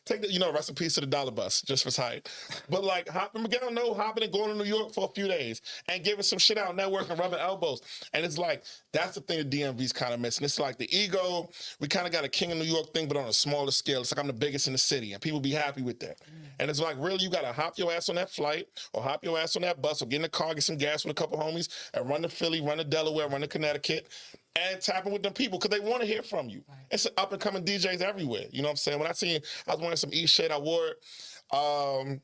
take the, rest in peace to the dollar bus, just for sight. But like hopping and going to New York for a few days and giving some shit out, networking, rubbing elbows. And it's like, that's the thing the DMV's kind of missing. It's like the ego, we kind of got a King of New York thing, but on a smaller scale. It's like I'm the biggest in the city, and people be happy with that. And it's like, really, you got to hop your ass on that flight or hop your ass on that bus or get in the car, get some gas with a couple homies, and run to Philly, run to Delaware, run to Connecticut, and tapping with them people because they want to hear from you. Right. It's up and coming DJs everywhere. You know what I'm saying? When I was wearing some East shit, I wore it. I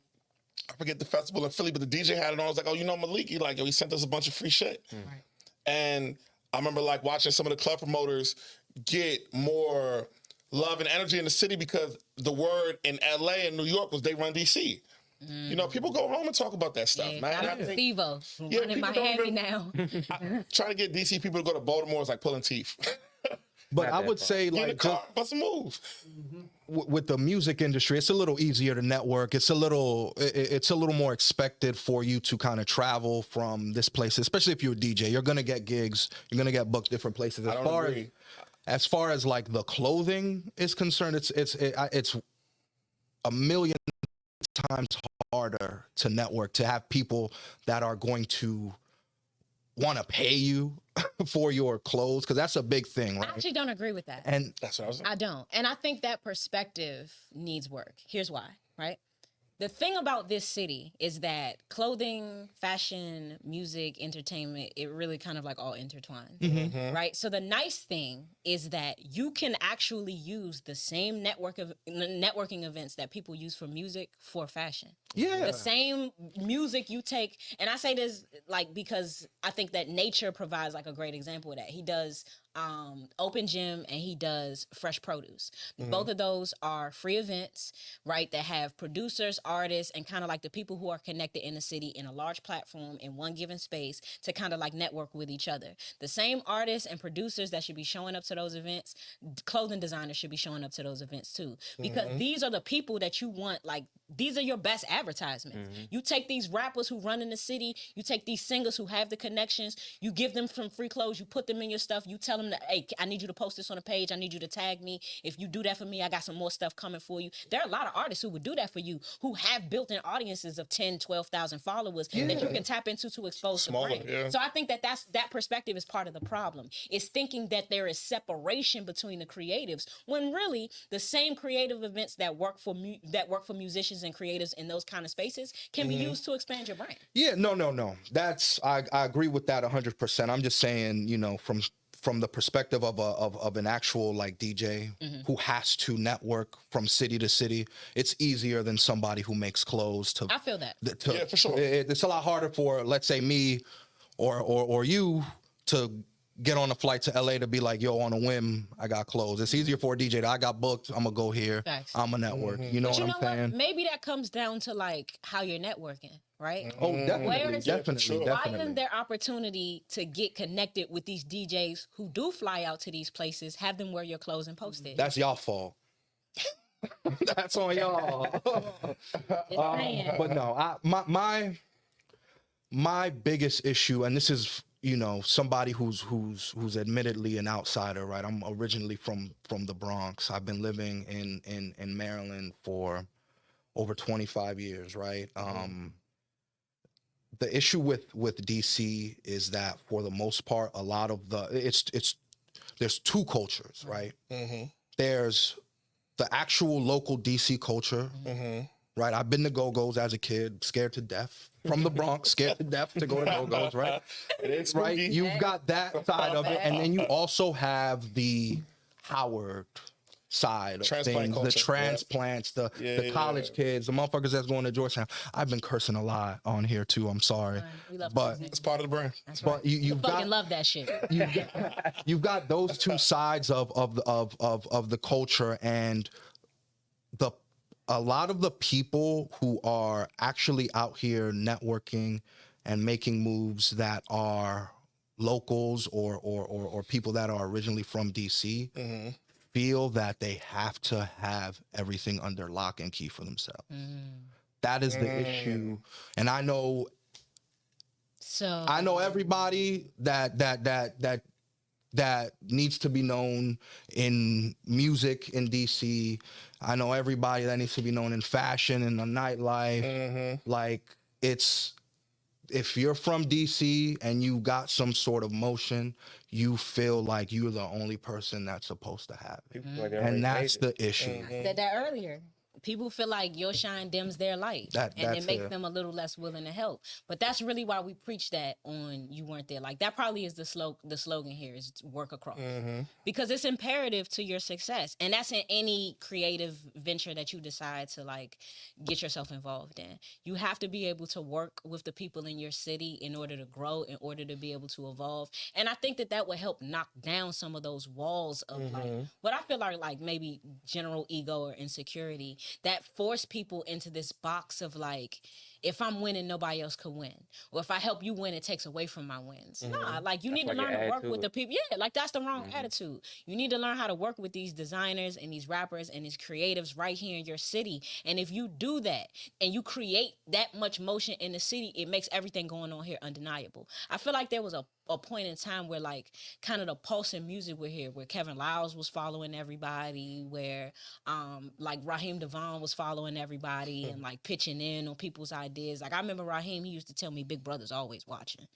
forget the festival in Philly, but the DJ had it on. I was like, oh, Malik, he sent us a bunch of free shit. Right. And I remember like watching some of the club promoters get more love and energy in the city because the word in LA and New York was they run DC. People go home and talk about that stuff, man. I think Steve-O running Miami now. Trying to get DC people to go to Baltimore is like pulling teeth. But I would say, like, bust a move. With the music industry, it's a little easier to network. It's a little more expected for you to kind of travel from this place, especially if you're a DJ. You're gonna get gigs. You're gonna get booked different places. As far as like the clothing is concerned, it's a million times harder to network, to have people that are going to want to pay you for your clothes, because that's a big thing, right? I actually don't agree with that. And that's what I was saying. I don't. And I think that perspective needs work. Here's why, right? The thing about this city is that clothing, fashion, music, entertainment, it really kind of like all intertwined, right? So the nice thing is that you can actually use the same networking events that people use for music for fashion. Yeah. The same music you take, and I say this like because I think that Nature provides like a great example of that. He does Open Gym and he does Fresh Produce. Both of those are free events, right, that have producers, artists, and kind of like the people who are connected in the city in a large platform in one given space to kind of like network with each other. The same artists and producers that should be showing up to those events, clothing designers should be showing up to those events too, because these are the people that you want. Like, these are your best advertisements. You take these rappers who run in the city, you take these singers who have the connections, you give them some free clothes, you put them in your stuff, you tell them that, hey, I need you to post this on a page, I need you to tag me. If you do that for me, I got some more stuff coming for you. There are a lot of artists who would do that for you, who have built-in audiences of 10, 12,000 followers that you can tap into to expose the brand. Yeah. So I think that that perspective is part of the problem. It's thinking that there is separation between the creatives, when really the same creative events that work for musicians and creatives in those kind of spaces can be used to expand your brand. Yeah, no. That's I agree with that 100%. I'm just saying, from the perspective of an actual like DJ who has to network from city to city, it's easier than somebody who makes clothes. I feel that. Yeah, for sure. It's a lot harder for, let's say, me or you to get on a flight to LA to be like, yo, on a whim, I got clothes. It's easier for a DJ I got booked, I'm gonna go here. Facts. I'm a network. You know what I'm saying? What? Maybe that comes down to like how you're networking, right? Oh, definitely. Why isn't there opportunity to get connected with these DJs who do fly out to these places, have them wear your clothes and post it? That's y'all fault. That's on y'all. But no, my biggest issue, and this is, somebody who's admittedly an outsider, right? I'm originally from the Bronx. I've been living in Maryland for over 25 years, right? The issue with DC is that for the most part, a lot of there's two cultures, right? There's the actual local DC culture, right? I've been to Go-Go's as a kid, scared to death. From the Bronx, scared to death to go to Go-Go's, right? It is Right? spooky. You've got that side of it. And then you also have the Howard side of Transplant things, culture, the transplants, Yeah, the college kids, the motherfuckers that's going to Georgetown. I've been cursing a lot on here too. I'm sorry. We love But cursing. It's part of the brand. That's right. but you've Fucking got love that shit. you've got those two sides of the culture, and a lot of the people who are actually out here networking and making moves that are locals or people that are originally from DC feel that they have to have everything under lock and key for themselves. That is the issue. And I know So everybody that needs to be known in music in DC. I know everybody that needs to be known in fashion and the nightlife. Like, it's, if you're from DC and you got some sort of motion, you feel like you're the only person that's supposed to have it. People feel like they And already that's made it. the issue. said that earlier. People feel like your shine dims their light, and That's it makes it. them a little less willing to help. But that's really why we preach that on You Weren't There. Like, that probably is the slogan here is work across, because it's imperative to your success, and that's in any creative venture that you decide to like get yourself involved in. You have to be able to work with the people in your city in order to grow, in order to be able to evolve. And I think that will help knock down some of those walls of like what I feel are like maybe general ego or insecurity that force people into this box of like, if I'm winning, nobody else could win. Or if I help you win, it takes away from my wins. Nah, like you need to like learn an to work with attitude. the people. Yeah, like that's the wrong attitude. You need to learn how to work with these designers and these rappers and these creatives right here in your city. And if you do that and you create that much motion in the city, it makes everything going on here undeniable. I feel like there was a point in time where like kind of the pulse in music were here, where Kevin Liles was following everybody, where like Raheem Devon was following everybody and like pitching in on people's ideas. Like I remember Raheem, he used to tell me Big Brother's always watching.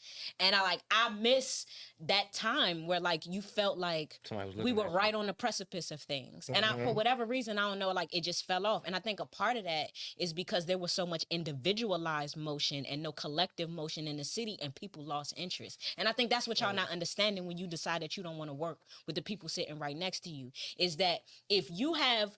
And I miss that time where like you felt like Somebody was we looking were at you. right on the precipice of things. And for whatever reason, I don't know, like it just fell off. And I think a part of that is because there was so much individualized motion and no collective motion in the city, and people lost interest. And I think that's what y'all not understanding when you decide that you don't want to work with the people sitting right next to you, is that if you have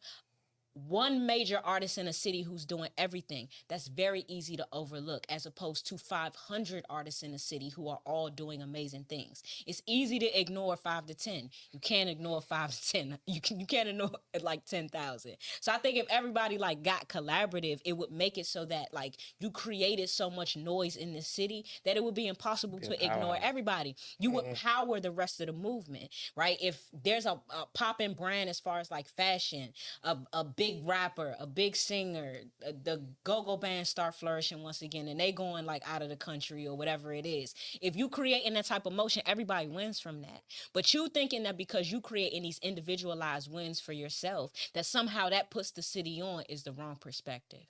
one major artist in a city who's doing everything, that's very easy to overlook, as opposed to 500 artists in a city who are all doing amazing things. It's easy to ignore 5 to 10. You can't ignore 5 to 10. You can't ignore like 10,000. So I think if everybody like got collaborative, it would make it so that like you created so much noise in the city that it would be impossible to ignore everybody. You would power the rest of the movement, right? If there's a popping brand as far as like fashion, a big rapper, a big singer, the go-go band start flourishing once again, and they going like out of the country or whatever it is. If you creating that type of motion, everybody wins from that. But you thinking that because you creating these individualized wins for yourself, that somehow that puts the city on, is the wrong perspective.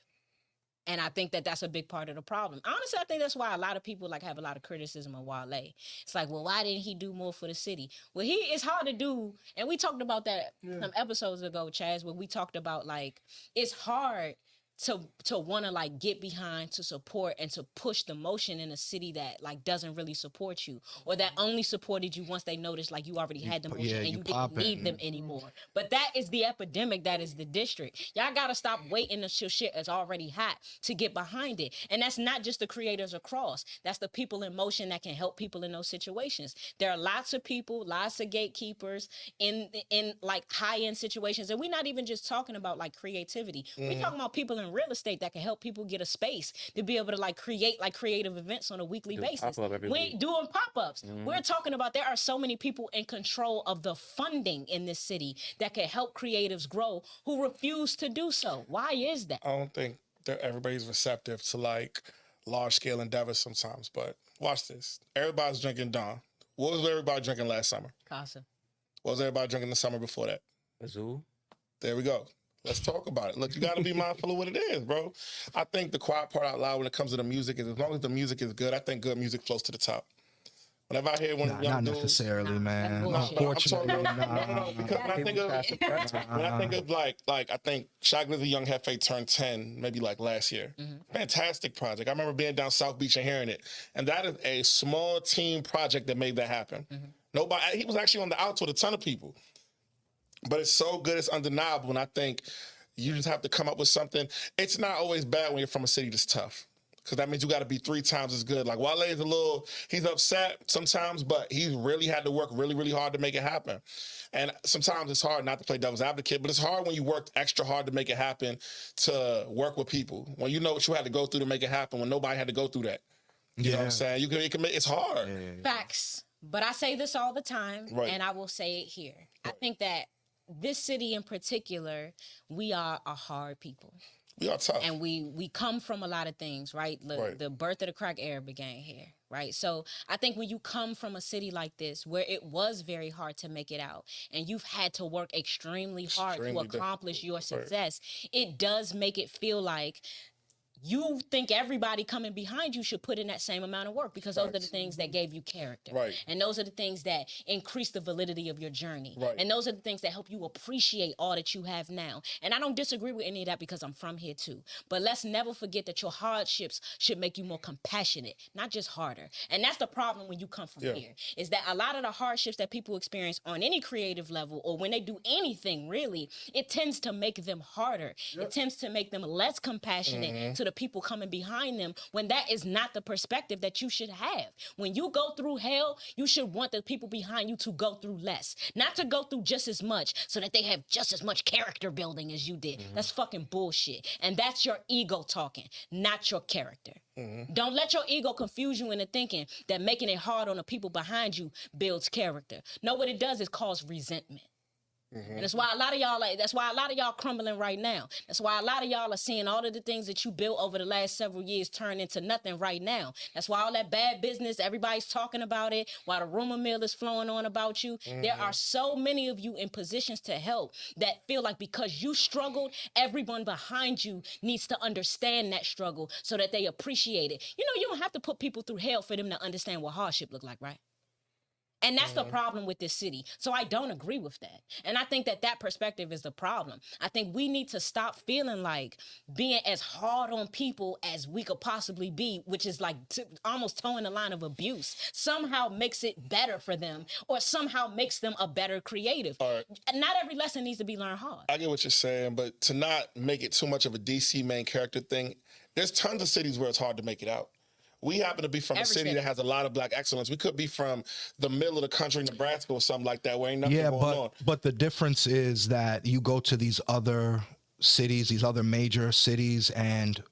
And I think that that's a big part of the problem. Honestly, I think that's why a lot of people like have a lot of criticism of Wale. It's like, well, why didn't he do more for the city? Well, it's hard to do. And we talked about that some episodes ago, Chaz, where we talked about like, it's hard to want to like get behind, to support, and to push the motion in a city that like doesn't really support you, or that only supported you once they noticed like you already had the motion and you didn't need them anymore. But that is the epidemic that is the district. Y'all gotta stop waiting until shit is already hot to get behind it. And that's not just the creators across, that's the people in motion that can help people in those situations. There are lots of people, lots of gatekeepers in like high-end situations, and we're not even just talking about like creativity. We're talking about people in real estate that can help people get a space to be able to like create like creative events on a weekly basis. We ain't doing pop-ups. We're talking about there are so many people in control of the funding in this city that can help creatives grow who refuse to do so. Why is that? I don't think that everybody's receptive to like large scale endeavors sometimes, but watch this. Everybody's drinking Dawn. What was everybody drinking last summer? Casa. What was everybody drinking the summer before that? Azul. There we go. Let's talk about it. Look, you got to be mindful of what it is, bro. I think the quiet part out loud when it comes to the music is, as long as the music is good, I think good music flows to the top. Whenever I hear one of Nah, the young not dudes, necessarily, Nah, man. that's bullshit. Unfortunately, no, because when I think of like I think Shaq Lizzie Young Hefe turned 10 maybe like last year. Fantastic project. I remember being down South Beach and hearing it, and that is a small team project that made that happen. Nobody. He was actually on the outs with a ton of people, but it's so good, it's undeniable, and I think you just have to come up with something. It's not always bad when you're from a city that's tough. Because that means you got to be 3 times as good. Like Wale is he's upset sometimes, but he really had to work really, really hard to make it happen. And sometimes it's hard not to play devil's advocate, but it's hard when you work extra hard to make it happen, to work with people. When you know what you had to go through to make it happen, when nobody had to go through that. You know what I'm saying? It's hard. Facts. But I say this all the time, Right. and I will say it here. I think that this city in particular, we are a hard people. We are tough. And we come from a lot of things, right? The birth of the crack era began here, right? So I think when you come from a city like this, where it was very hard to make it out, and you've had to work extremely hard to accomplish your success, it does make it feel like you think everybody coming behind you should put in that same amount of work, because those are the things that gave you character. Right. And those are the things that increase the validity of your journey. Right. And those are the things that help you appreciate all that you have now. And I don't disagree with any of that, because I'm from here too. But let's never forget that your hardships should make you more compassionate, not just harder. And that's the problem when you come from here, is that a lot of the hardships that people experience on any creative level, or when they do anything really, it tends to make them harder. It tends to make them less compassionate to the people coming behind them, when that is not the perspective that you should have. When you go through hell, you should want the people behind you to go through less, not to go through just as much so that they have just as much character building as you did. That's fucking bullshit. And that's your ego talking, not your character. Don't let your ego confuse you into thinking that making it hard on the people behind you builds character. No, what it does is cause resentment. And that's why a lot of y'all crumbling right now. That's why a lot of y'all are seeing all of the things that you built over the last several years turn into nothing right now. That's why all that bad business, everybody's talking about it, while the rumor mill is flowing on about you. There are so many of you in positions to help that feel like because you struggled, everyone behind you needs to understand that struggle so that they appreciate it. You know, you don't have to put people through hell for them to understand what hardship look like, right? And that's the problem with this city. So I don't agree with that. And I think that that perspective is the problem. I think we need to stop feeling like being as hard on people as we could possibly be, which is like almost towing the line of abuse, somehow makes it better for them, or somehow makes them a better creative. Right. Not every lesson needs to be learned hard. I get what you're saying, but to not make it too much of a DC main character thing, there's tons of cities where it's hard to make it out. We happen to be from a city that has a lot of black excellence. We could be from the middle of the country, Nebraska or something like that, where ain't nothing going on. But the difference is that you go to these other cities, these other major cities, and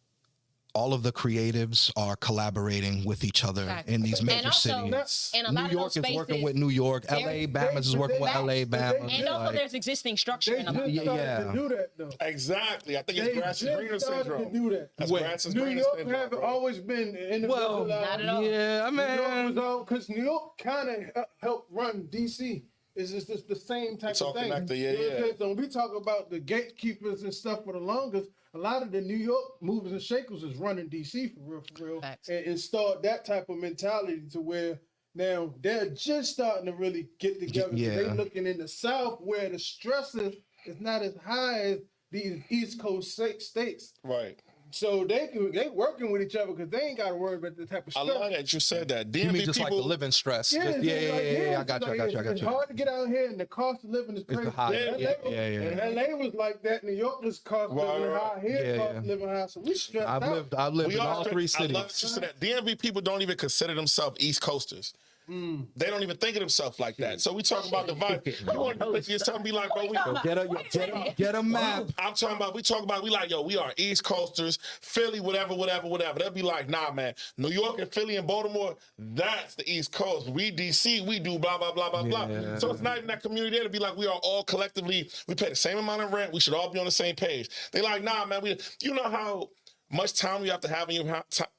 all of the creatives are collaborating with each other in these major cities. New York is working with New York. LA Bamas is working with LA Bamas. And also there's existing structure in a lot. To do that, though. Exactly. I think it's grass is greener syndrome. To do that. That's grass is New greener York syndrome. haven't always been individualized. Not at all. Yeah, man. Because New York kind of helped run DC. It's just the same type of thing. Connected, yeah, You know what I'm saying? So when we talk about the gatekeepers and stuff for the longest, a lot of the New York movers and shakers is running DC for real. Facts. And installed that type of mentality to where now they're just starting to really get together. Yeah. They looking in the South where the stresses is not as high as these East Coast states. Right. So they working with each other because they ain't got to worry about the type of I stress. love that you said that. DMV You mean just people, like the living stress? Yeah, Yeah, I got you. It's hard to get out here, and the cost of living is crazy. high. And LA was like that. New York is cost of living high. Here, cost of living high. So we stressed out. I've lived in all three I love cities. that you said that. DMV people don't even consider themselves East Coasters. They don't even think of themselves like that. So we talk about the vibe. You want to look at yourself and be like, bro, Get a map. I'm talking about, we like, yo, we are East Coasters, Philly, whatever. They'll be like, nah, man, New York and Philly and Baltimore, that's the East Coast. We DC, we do blah, blah, blah, blah, blah. So it's not even that community there to be like, we are all collectively, we pay the same amount of rent, we should all be on the same page. They like, nah, man, you know how much time you have to have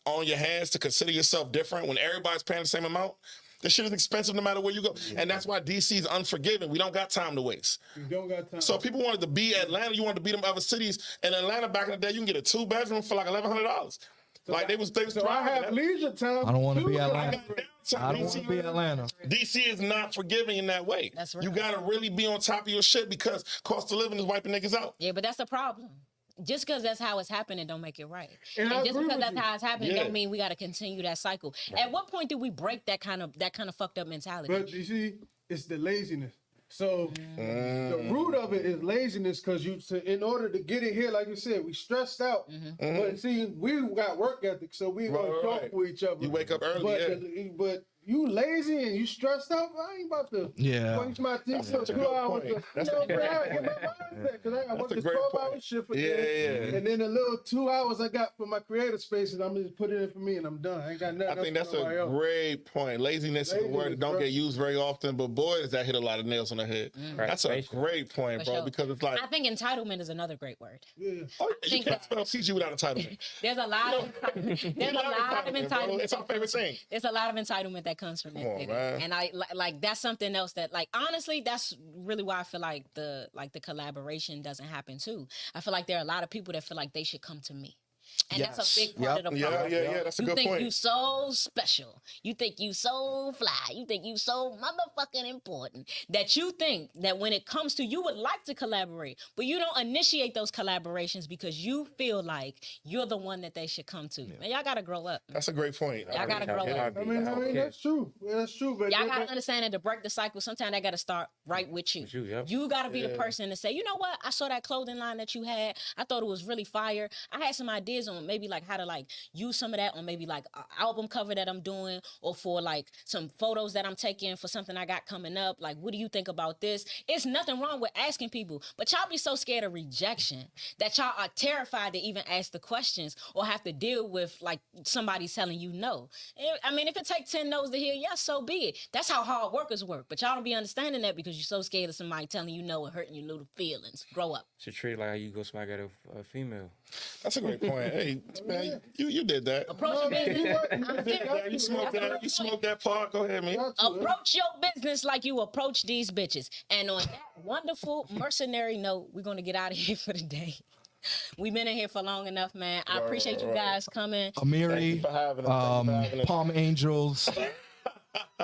on your hands to consider yourself different when everybody's paying the same amount? This shit is expensive no matter where you go. And that's why DC is unforgiving. We don't got time to waste. You don't got time. So people wanted to be Atlanta. You wanted to be them other cities. In Atlanta back in the day, you can get a 2-bedroom for like $1,100. Like they was So I have driving. leisure time. I don't want to too. be Atlanta. Downtime. I don't want to be Atlanta. DC is not forgiving in that way. That's right. You gotta really be on top of your shit because cost of living is wiping niggas out. Yeah, but that's the problem. Just because that's how it's happening don't make it right. And I just agree because with that's you. how it's happening Yeah. don't mean we got to continue that cycle. At what point do we break that kind of fucked up mentality? But you see, it's the laziness. So the root of it is laziness because in order to get it here, like you said, we stressed out. But see, we got work ethic, so we gonna talk Right. with each other. You wake up early, but, but you lazy and you stressed out. I ain't about to waste my teeth for That's a 2 good hours. point. That's You know, a great I point. get my mindset because I got That's work a this great 12-hour point. shift for Yeah, this. yeah. And then the little 2 hours I got for my creative spaces, I'm gonna just put it in for me and I'm done. I ain't got nothing I think else that's for nobody a else. great point. Laziness is a word that Laziness, don't bro. get used very often, but boy, does that hit a lot of nails on the head. That's a Frustration. great point, For bro, sure. because it's like, I think entitlement is another great word. Yeah. oh, you think can't that- spell CG without entitlement. There's a lot of entitlement. There's a lot of bro. entitlement. It's our favorite thing. There's a lot of entitlement that comes from Come on, it. man. And I like that's something else that like honestly that's really why I feel like the collaboration doesn't happen too. I feel like there are a lot of people that feel like they should come to me. And that's a big part of the problem. Yeah, that's a You good think point. you so special. You think you so fly. You think you so motherfucking important that you think that when it comes to you would like to collaborate, but you don't initiate those collaborations because you feel like you're the one that they should come to. Man, y'all gotta grow up. That's a great point. Y'all gotta grow up. I mean, that's true. Yeah, that's true. But Y'all gotta understand that to break the cycle, sometimes I gotta start right with you. yep. You gotta be the person to say, you know what? I saw that clothing line that you had. I thought it was really fire. I had some ideas on maybe like how to like use some of that on maybe like an album cover that I'm doing or for like some photos that I'm taking for something I got coming up. Like, what do you think about this? It's nothing wrong with asking people, but y'all be so scared of rejection that y'all are terrified to even ask the questions or have to deal with like somebody telling you no. I mean, if it takes 10 no's to hear yes, so be it. That's how hard workers work. But y'all don't be understanding that because you're so scared of somebody telling you no and hurting your little feelings. Grow up. Should treat it like how you go smack at a female. That's a great point. Hey, man, you did that. Approach your business. I'm serious. Yeah, you smoked that. You smoked that part. Go ahead, man. Approach your business like you approach these bitches. And on that wonderful mercenary note, we're going to get out of here for the day. We've been in here for long enough, man. I appreciate you guys coming. Amiri, for having us. Thank you for having us. Palm Angels,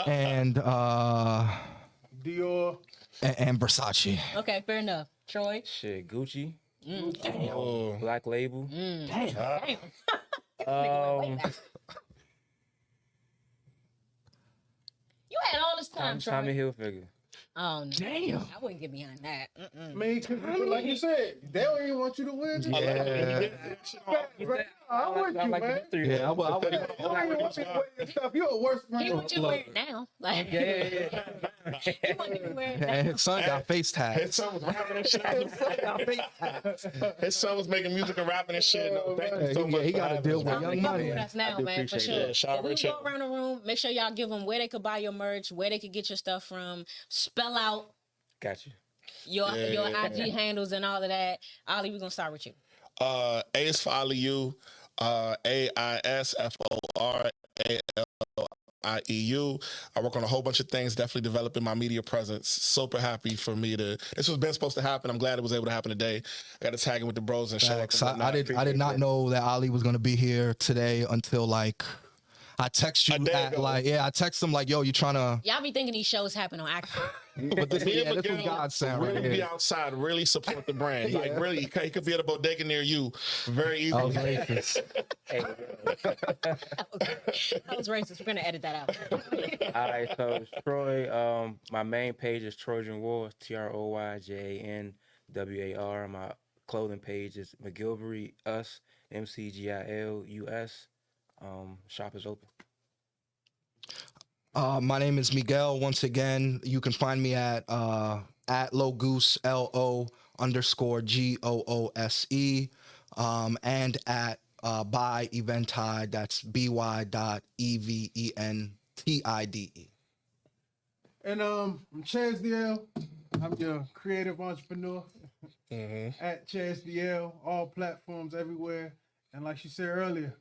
and Dior. and Versace. Okay, fair enough. Troy. Shit, Gucci, Oh. Black Label. Damn. You had all this time, Troy. Tommy Hilfiger. Oh, no. Damn. I wouldn't get behind that. I mean, 'cause like you said, they don't even want you to win. Yeah. Right. I'm with you, man. Yeah, I would. I don't even want you to win your stuff. You're a worse He person. want you to wear it now. Like, he want you to wear it now. And his son got face tats. His son was rapping and shit. His son was making music and rapping and shit. No, thank you so much. He for got to having deal us, with man. Young Come Money. with us now, do man, for appreciate sure. that. Shout out If we Richard. go around the room, make sure y'all give them where they could buy your merch, where they could get your stuff from. Spell out Got you. your Yeah. IG handles and all of that. Ollie, we're gonna start with you. A is for Aliu. AISFORALIEU. I work on a whole bunch of things, definitely developing my media presence. Super happy for me to. This was been supposed to happen. I'm glad it was able to happen today. I got to tag in with the bros and show up. Facts. I did not know that Ali was gonna be here today until like I text you A day at ago. like I text him like, yo, you trying to? Y'all be thinking these shows happen on accident. But this, Me yeah, and this was Miguel God's sound right really be here. outside, really support the brand. Like really, he could be at a bodega near you very I was easily. racist. That was racist. We're gonna edit that out. All right, so it's Troy. My main page is Trojan War, TroyJanWar. My clothing page is McGilvery Us, MCGILUS. Shop is open. My name is Miguel. Once again, you can find me at Logoose LO_GOOSE and at by Eventide. That's BY.EVENTIDE. And I'm Chaz DL. I'm your creative entrepreneur at Chaz DL. All platforms everywhere. And like she said earlier,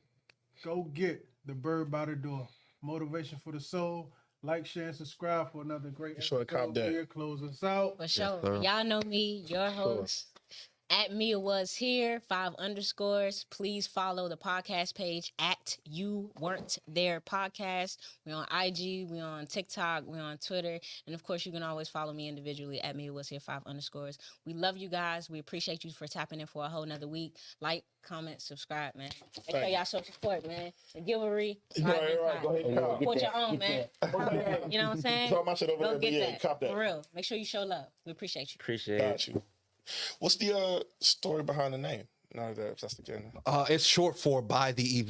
go get The Bird by the Door. Motivation for the soul. Like, share, and subscribe for another great Sure to cop that. Here, close us out. For sure. sir. Y'all know me, your host, At Mia Was Here, 5 underscores. Please follow the podcast page at You Weren't There Podcast. We're on IG, we're on TikTok, we're on Twitter. And of course, you can always follow me individually at Mia Was Here, 5 underscores. We love you guys. We appreciate you for tapping in for a whole nother week. Like, comment, subscribe, man. Make sure y'all show support, man. The giveaway. Right. Go ahead and cop. Support your own, man. You know what I'm saying? Throw my shit over Go there. get Yeah, that. cop that. For real. Make sure you show love. We appreciate you. Appreciate it. Got you. What's the story behind the name? Now that if that's the case. It's short for By the Evening.